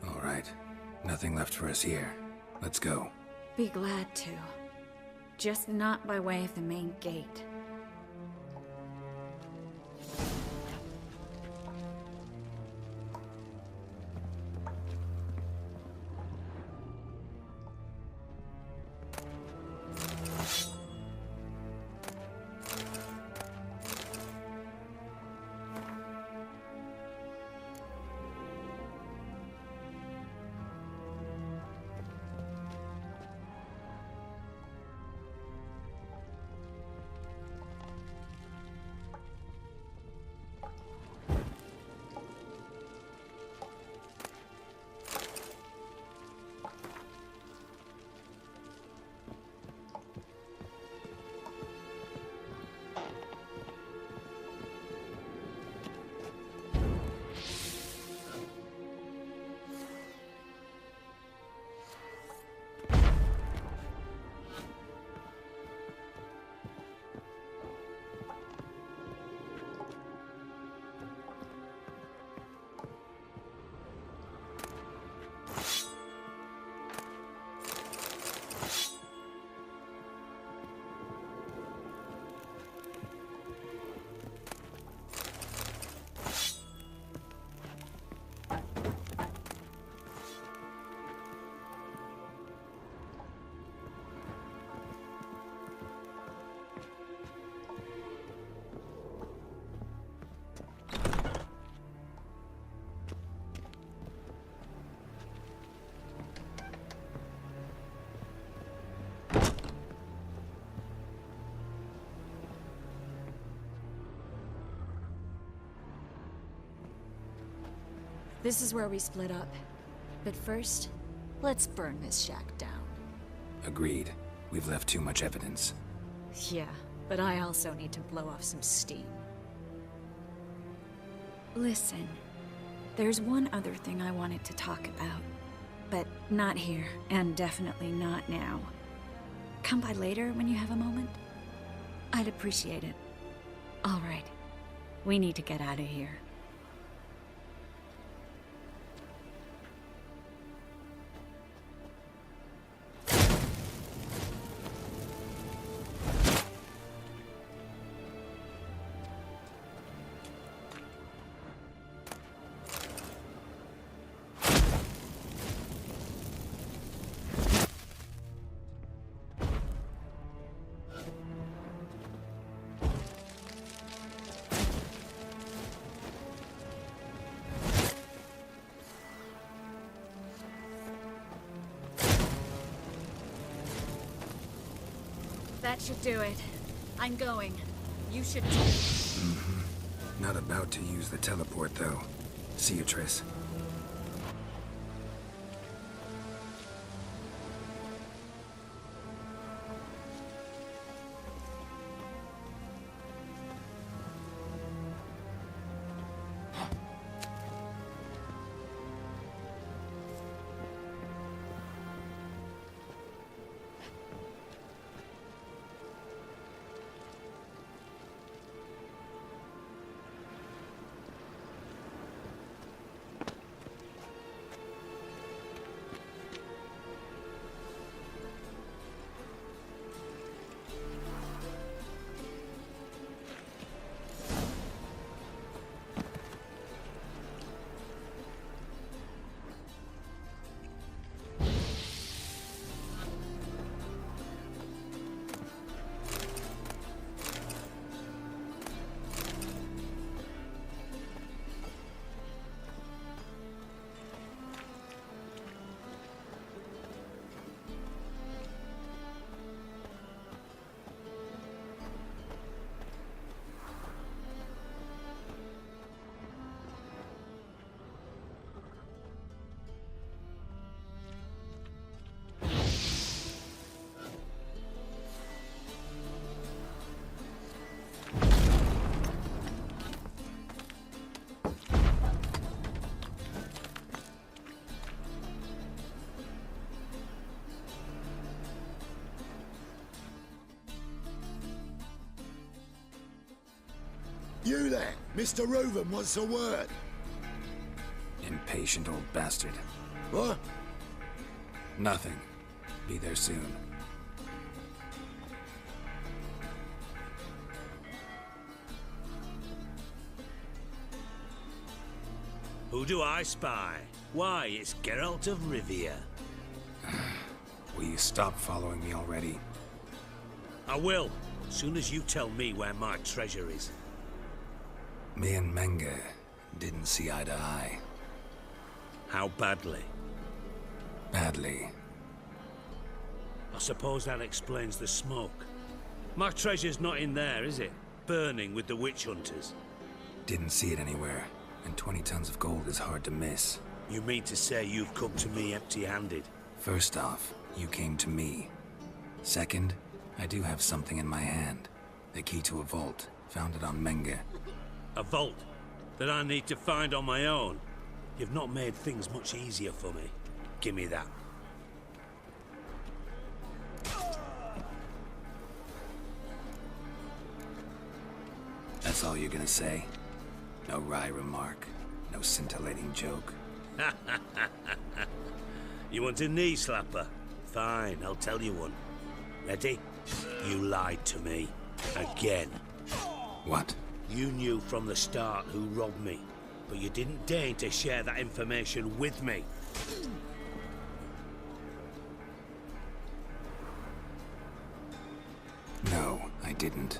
S3: All right. Nothing left for us here. Let's go.
S8: Be glad to. Just not by way of the main gate. This is where we split up. But first, let's burn this shack down.
S3: Agreed. We've left too much evidence.
S8: Yeah, but I also need to blow off some steam. Listen, there's one other thing I wanted to talk about. But not here, and definitely not now. Come by later when you have a moment? I'd appreciate it. All right. We need to get out of here. That should do it. I'm going. You should too.
S3: Not about to use the teleport, though. See you, Triss.
S2: You there, Mr. Reuven wants a word.
S3: Impatient old bastard.
S2: What?
S3: Nothing. Be there soon.
S1: Who do I spy? Why, it's Geralt of Rivia.
S3: Will you stop following me already?
S1: I will, as soon as you tell me where my treasure is.
S3: Me and Menge didn't see eye to eye.
S1: How badly?
S3: Badly.
S1: I suppose that explains the smoke. My treasure's not in there, is it? Burning with the witch hunters.
S3: Didn't see it anywhere, and 20 tons of gold is hard to miss.
S1: You mean to say you've come to me empty-handed?
S3: First off, you came to me. Second, I do have something in my hand. The key to a vault, found it on Menge.
S1: A vault that I need to find on my own? You've not made things much easier for me. Give me that.
S3: That's all you're gonna say? No wry remark, no scintillating joke.
S1: You want a knee slapper? Fine, I'll tell you one. Ready? You lied to me. Again.
S3: What?
S1: You knew from the start who robbed me, but you didn't deign to share that information with me.
S3: No, I didn't.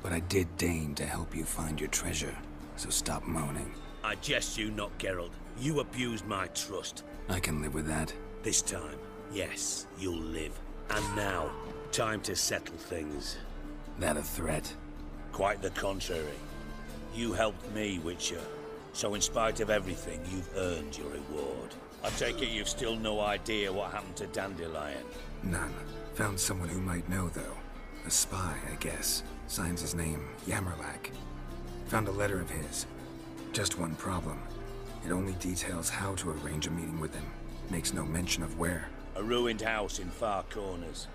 S3: But I did deign to help you find your treasure, so stop moaning.
S1: I jest you not, Geralt. You abused my trust.
S3: I can live with that.
S1: This time, yes, you'll live. And now, time to settle things.
S3: That a threat?
S1: Quite the contrary. You helped me, Witcher. So in spite of everything, you've earned your reward. I take it you've still no idea what happened to Dandelion?
S3: None. Found someone who might know, though. A spy, I guess. Signs his name, Yamerlak. Found a letter of his. Just one problem. It only details how to arrange a meeting with him. Makes no mention of where.
S1: A ruined house in Far Corners.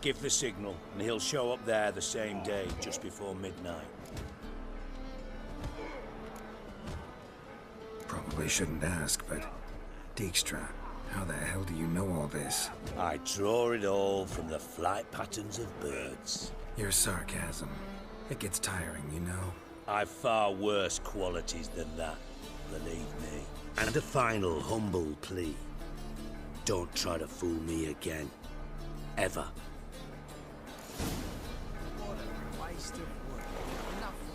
S1: Give the signal, and he'll show up there the same day, just before midnight.
S3: Probably shouldn't ask, but... Dijkstra, how the hell do you know all this?
S1: I draw it all from the flight patterns of birds.
S3: Your sarcasm. It gets tiring, you know?
S1: I've far worse qualities than that, believe me. And a final humble plea. Don't try to fool me again. Ever.
S4: What a waste of work. Enough for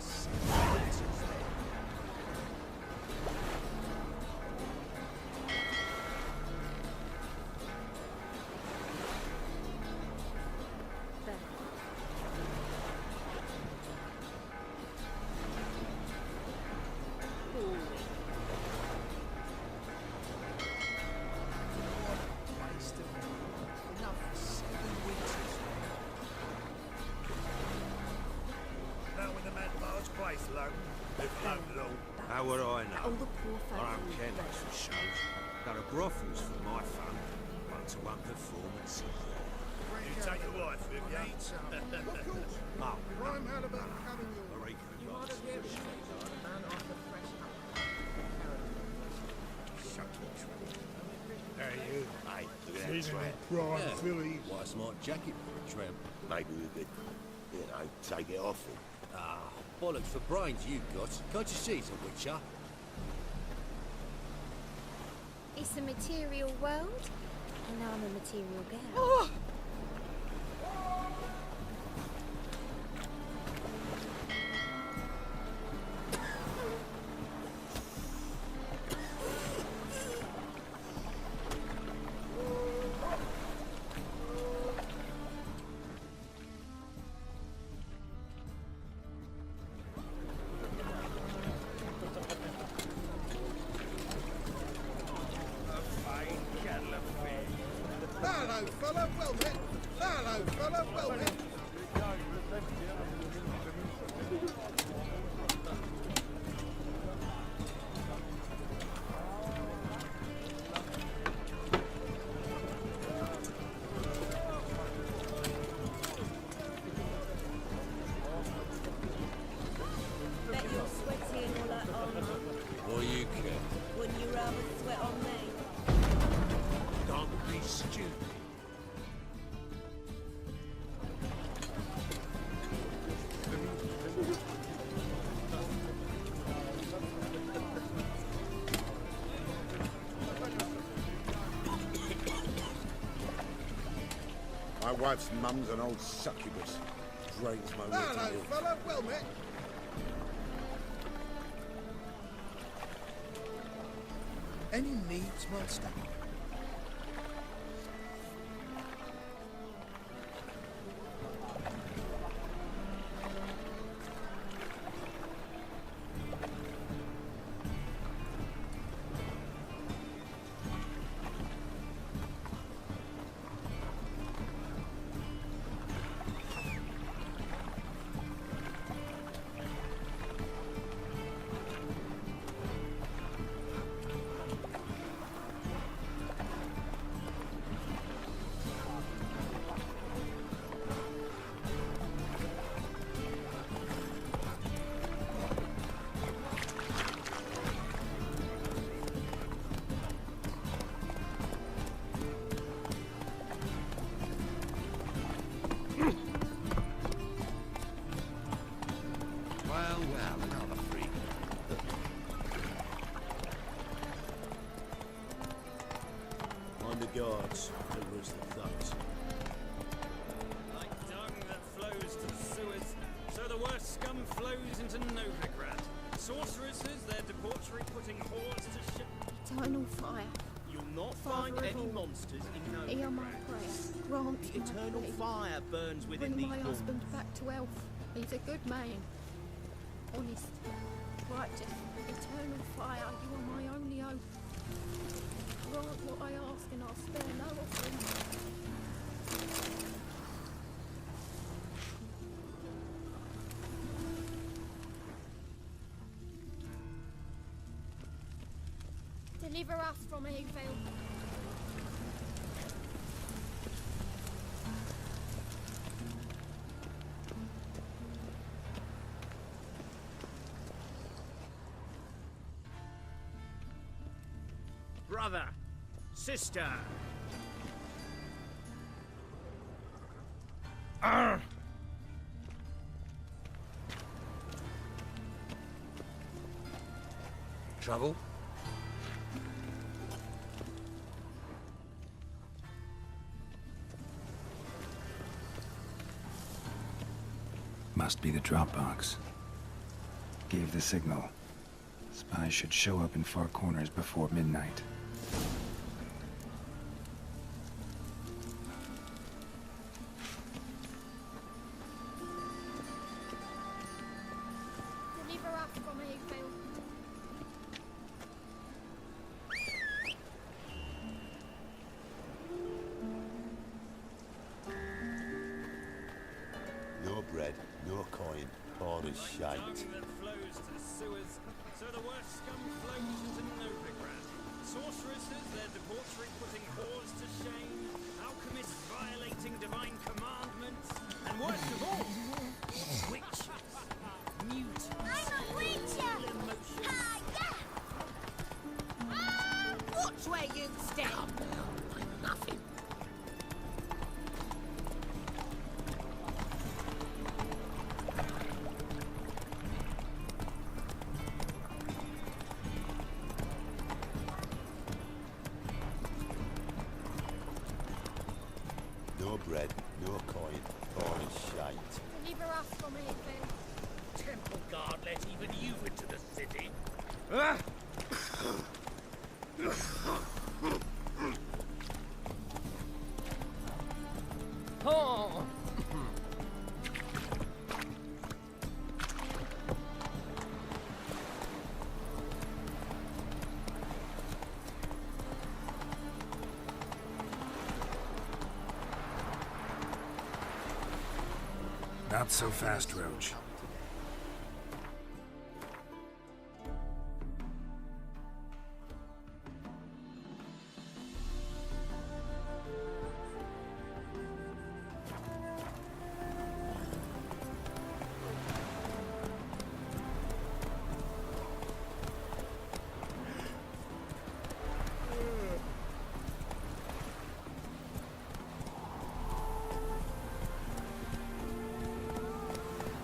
S10: How would I know? I don't care much for shows. Got a brothels for my fun. One-to-one performances.
S2: You take your wife with you.
S10: Oh,
S2: Rhyme had about having your...
S9: There you.
S11: Hey, look at that
S2: Leaving
S11: tramp.
S2: a prime filly.
S11: What a smart jacket for a tramp. Maybe we could, you know, take it off him.
S9: Ah, bollocks for brains you've got. Can't you see he's a witcher?
S12: It's a material world, and I'm a material girl.
S2: Hello, fella, well met. Hello, fella, well met.
S5: Bet you're
S11: wife's mum's an old succubus. Drains my
S2: Hello,
S11: waiting room.
S2: fella. Well met. Any needs, master?
S13: Guards, over as the thugs.
S14: Like dung that flows to the sewers, so the worst scum flows into Novigrad. Sorceresses, their debauchery putting whores to shit.
S12: Eternal fire.
S13: You'll not
S12: Father
S13: find
S12: of
S13: any
S12: all,
S13: monsters in
S12: hear my
S13: Novigrad.
S12: prayer. Grant
S13: The
S12: my
S13: eternal
S12: plea.
S13: fire burns within
S12: Bring
S13: these
S12: my
S13: walls.
S12: husband back to health. He's a good man. Honest. Righteous. Eternal fire. You are my only hope. Grant what I ask and I'll spare no offering. Deliver us from evil.
S14: Brother, sister.
S3: Trouble? Must be the drop box. Gave the signal. Spies should show up in far corners before midnight.
S12: Deliver us from evil.
S11: No bread, no coin, all is shite.
S14: Dung that flows to the sewers, so the worst scum flows into Novigrad. Sorceresses, their debauchery putting whores to shame. Alchemists violating divine commandments. And worst of all, witches. Mutants.
S5: I'm a witcher! Yeah!
S15: Watch where you step!
S11: Nothing. No bread, no coin, all is shite.
S12: Deliver us from evil.
S9: Temple guard let even you into the city.
S14: Oh!
S3: Not so fast, Roach.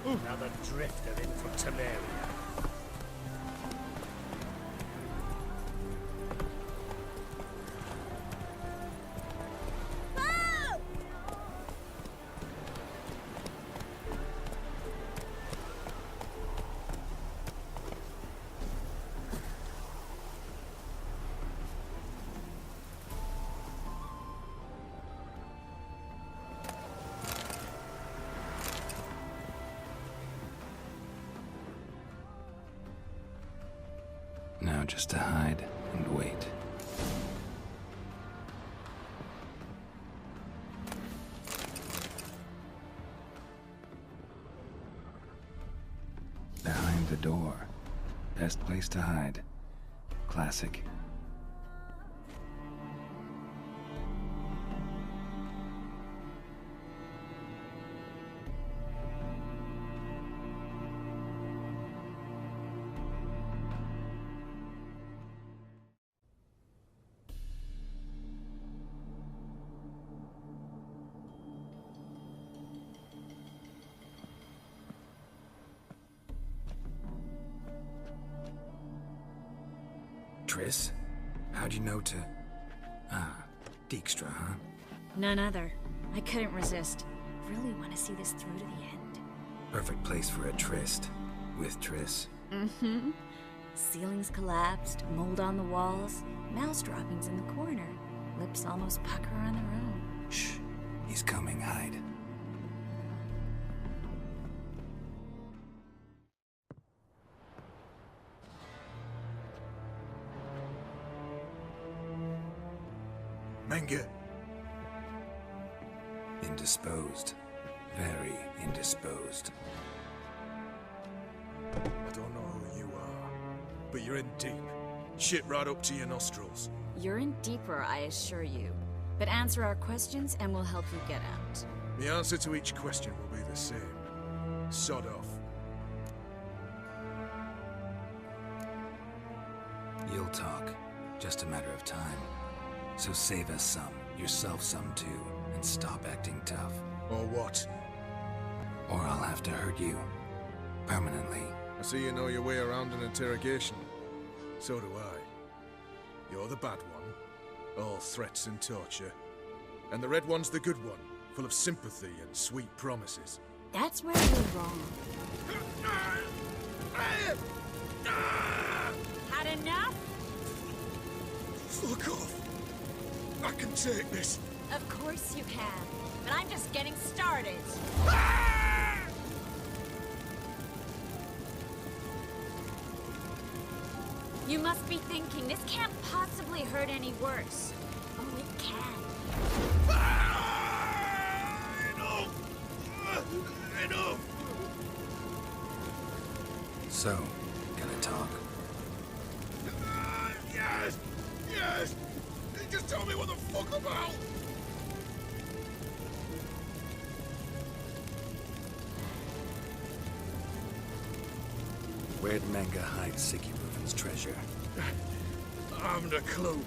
S9: Another drifter in from Temeria.
S3: Now just to hide and wait. Behind the door. Best place to hide. Classic. Triss? How'd you know to... Dijkstra, huh?
S8: None other. I couldn't resist. Really want to see this through to the end.
S3: Perfect place for a tryst. With Triss.
S8: Mm-hmm. Ceilings collapsed, mold on the walls, mouse droppings in the corner. Lips almost pucker on their own.
S3: Shh. He's coming, hide.
S16: Menge.
S3: Indisposed. Very indisposed.
S16: I don't know who you are, but you're in deep. Shit right up to your nostrils.
S8: You're in deeper, I assure you. But answer our questions and we'll help you get out.
S16: The answer to each question will be the same. Sod off.
S3: You'll talk. Just a matter of time. So save us some, yourself some too, and stop acting tough.
S16: Or what?
S3: Or I'll have to hurt you. Permanently.
S16: I see you know your way around an interrogation. So do I. You're the bad one, all threats and torture. And the red one's the good one, full of sympathy and sweet promises.
S8: That's where you're wrong. Had enough?
S16: Fuck off! I can take this.
S8: Of course you can, but I'm just getting started. You must be thinking, this can't possibly hurt any worse. Oh, it can.
S16: Enough!
S3: So, gonna talk?
S16: Yes! Yes! Just tell me what the fuck about!
S3: Where'd Menge hide Sicky Reuven's treasure?
S16: I haven't a clue.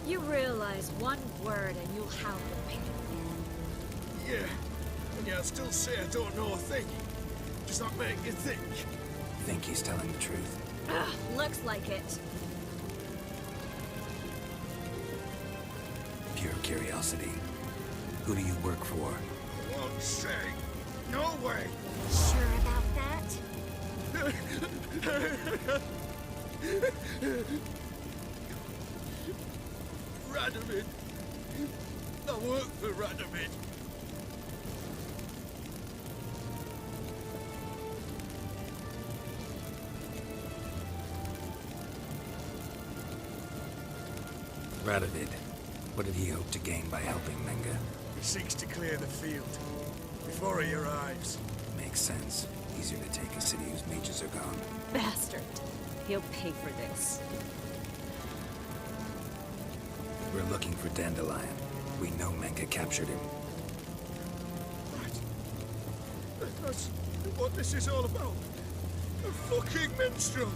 S8: You realize one word and you'll have the pit.
S16: Yeah, and yet I'd still say I don't know a thing. Does that make you think?
S3: Think he's telling the truth?
S8: Ugh, looks like it.
S3: Pure curiosity. Who do you work for?
S16: I won't say. No way!
S8: Sure about that?
S16: Radovid. I work for Radovid.
S3: Radovid. What did he hope to gain by helping Menge?
S16: He seeks to clear the field before he arrives.
S3: Makes sense. Easier to take a city whose mages are gone.
S8: Bastard. He'll pay for this.
S3: We're looking for Dandelion. We know Menge captured him.
S16: Right. That's what this is all about. A fucking minstrel.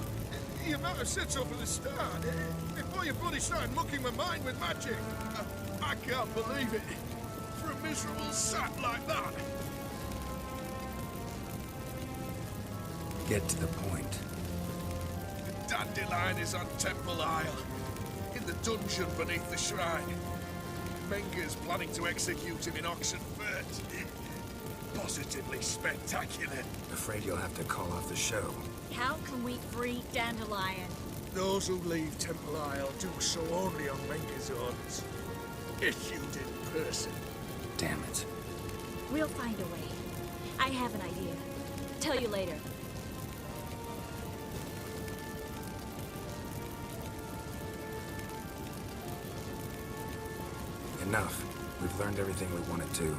S16: You might have said so from the start. Before you bloody started mucking my mind with magic. I can't believe it. For a miserable sap like that.
S3: Get to the point.
S16: The Dandelion is on Temple Isle. In the dungeon beneath the shrine. Menge's planning to execute him in Oxenfurt. Positively spectacular.
S3: Afraid you'll have to call off the show.
S8: How can we free Dandelion?
S16: Those who leave Temple Isle do so only on Menge's orders. Issued in person.
S3: Damn it.
S8: We'll find a way. I have an idea. Tell you later.
S3: Enough. We've learned everything we wanted to.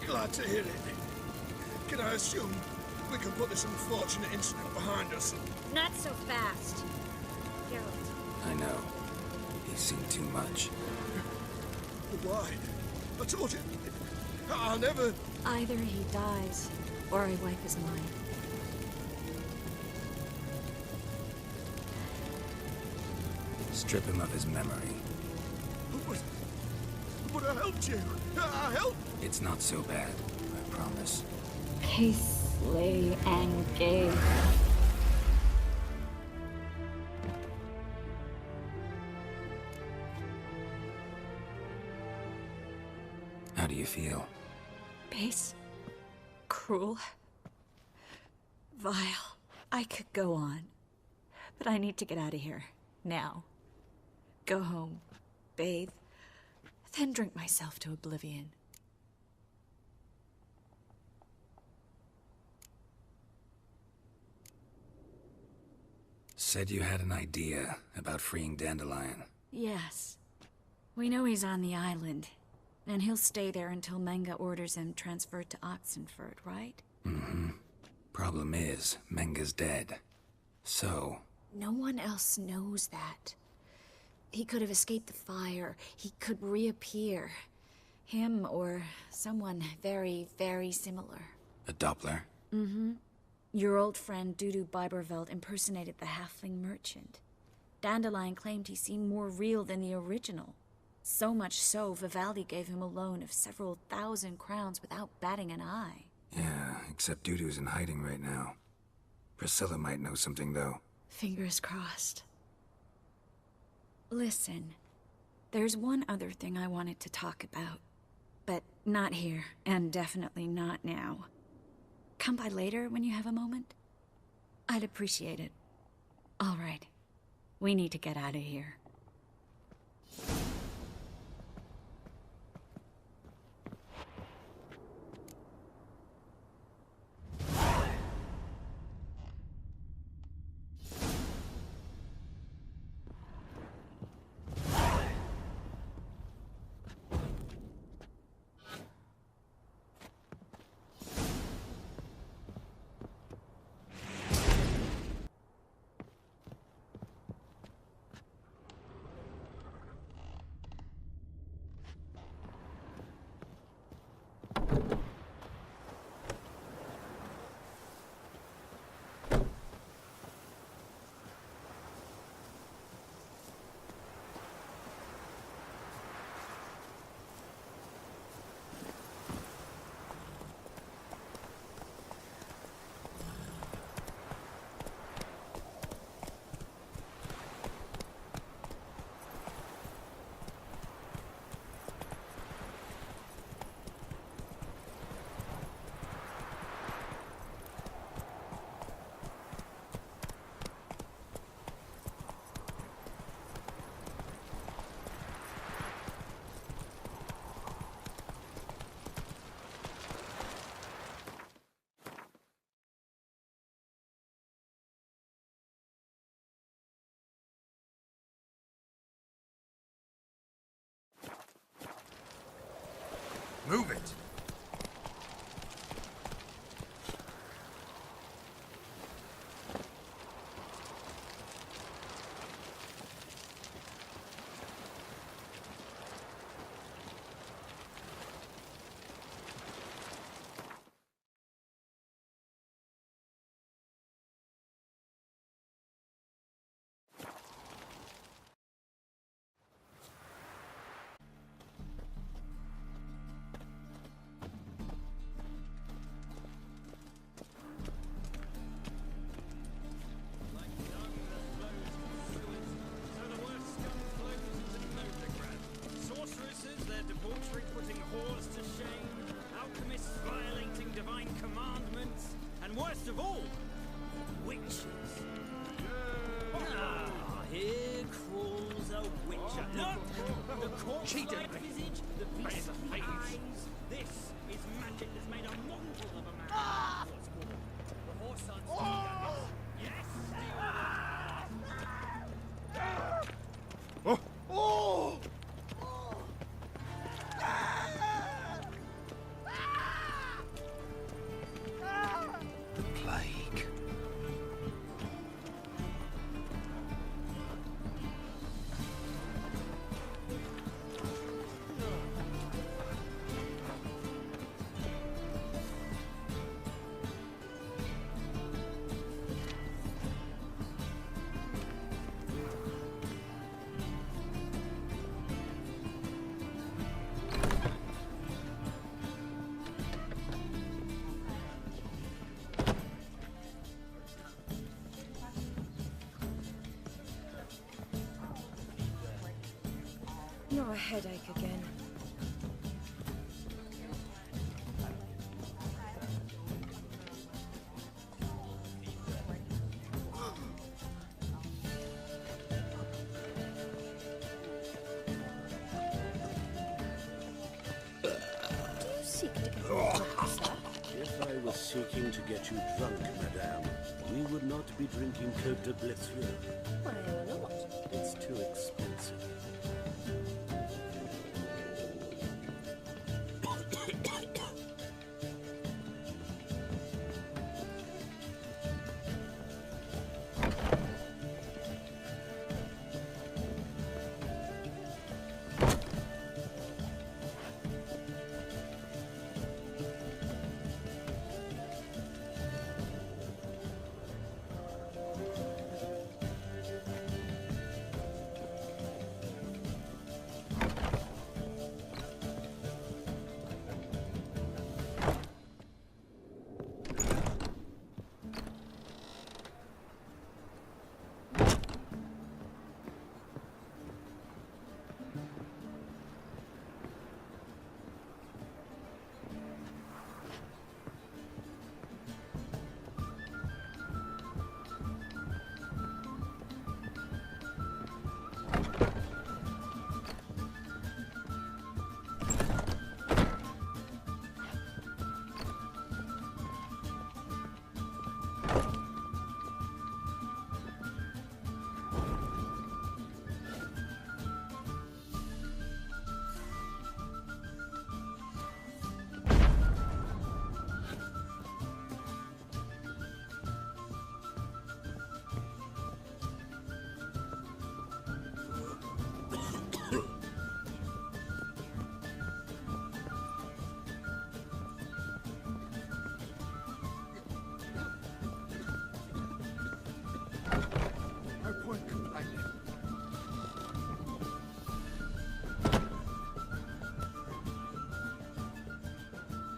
S16: Glad to hear it. Can I assume we can put this unfortunate incident behind us?
S8: Not so fast. Geralt.
S3: I know. He's seen too much.
S16: Why? I told you. I'll never...
S8: Either he dies, or I wipe his mind.
S3: Strip him of his memory.
S16: But I helped you. I helped.
S3: It's not so bad, I promise.
S8: Case, lay, and gay.
S3: How do you feel?
S8: Base. Cruel. Vile. I could go on. But I need to get out of here. Now. Go home. Bathe. Then drink myself to oblivion.
S3: Said you had an idea about freeing Dandelion.
S8: Yes. We know he's on the island. And he'll stay there until Menga orders him transferred to Oxenford, right?
S3: Mm-hmm. Problem is, Menga's dead. So...
S8: No one else knows that. He could have escaped the fire. He could reappear. Him or someone very, very similar.
S3: A Doppler?
S8: Mm-hmm. Your old friend Dudu Biberveld impersonated the halfling merchant. Dandelion claimed he seemed more real than the original. So much so, Vivaldi gave him a loan of several thousand crowns without batting an eye.
S3: Yeah, except Dudu's in hiding right now. Priscilla might know something, though.
S8: Fingers crossed. Listen, there's one other thing I wanted to talk about. But not here, and definitely not now. Come by later when you have a moment? I'd appreciate it. All right. We need to get out of here.
S6: Move it!
S14: Putting whores to shame, alchemists violating divine commandments, and worst of all, witches. Ah, here crawls a witcher. Look! The corpse-like visage, the beastly eyes. This is magic that's made a mongrel of a man. The horse aren't Yes,
S16: Oh!
S17: headache again. Do you seek to get me drunk, sir?
S13: If I was seeking to get you drunk, madame, we would not be drinking Côte de Blessure.
S17: Why not?
S13: It's too expensive.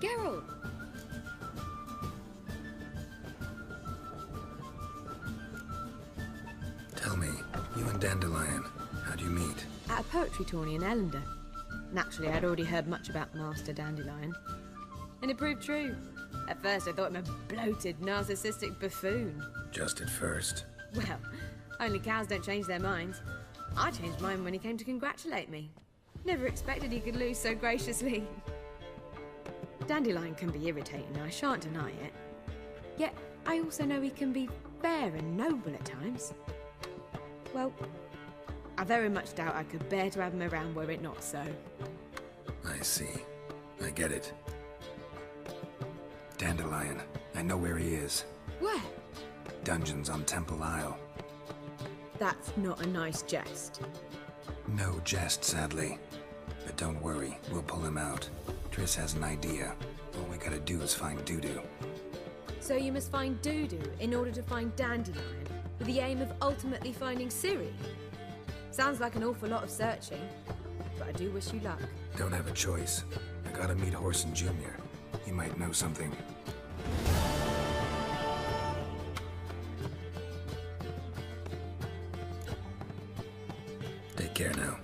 S17: Geralt!
S3: Tell me, you and Dandelion, how'd you meet?
S18: At a poetry tourney in Ellender. Naturally, I'd already heard much about Master Dandelion. And it proved true. At first, I thought him a bloated, narcissistic buffoon.
S3: Just at first.
S18: Well, only cows don't change their minds. I changed mine when he came to congratulate me. Never expected he could lose so graciously. Dandelion can be irritating, I shan't deny it. Yet, I also know he can be fair and noble at times. Well, I very much doubt I could bear to have him around were it not so.
S3: I see. I get it. Dandelion. I know where he is.
S18: Where?
S3: Dungeons on Temple Isle.
S18: That's not a nice jest.
S3: No jest, sadly. But don't worry, we'll pull him out. Triss has an idea. All we gotta do is find Dudu.
S18: So you must find Dudu in order to find Dandelion, with the aim of ultimately finding Ciri? Sounds like an awful lot of searching, but I do wish you luck.
S3: Don't have a choice. I gotta meet Horson Jr. He might know something. Take care now.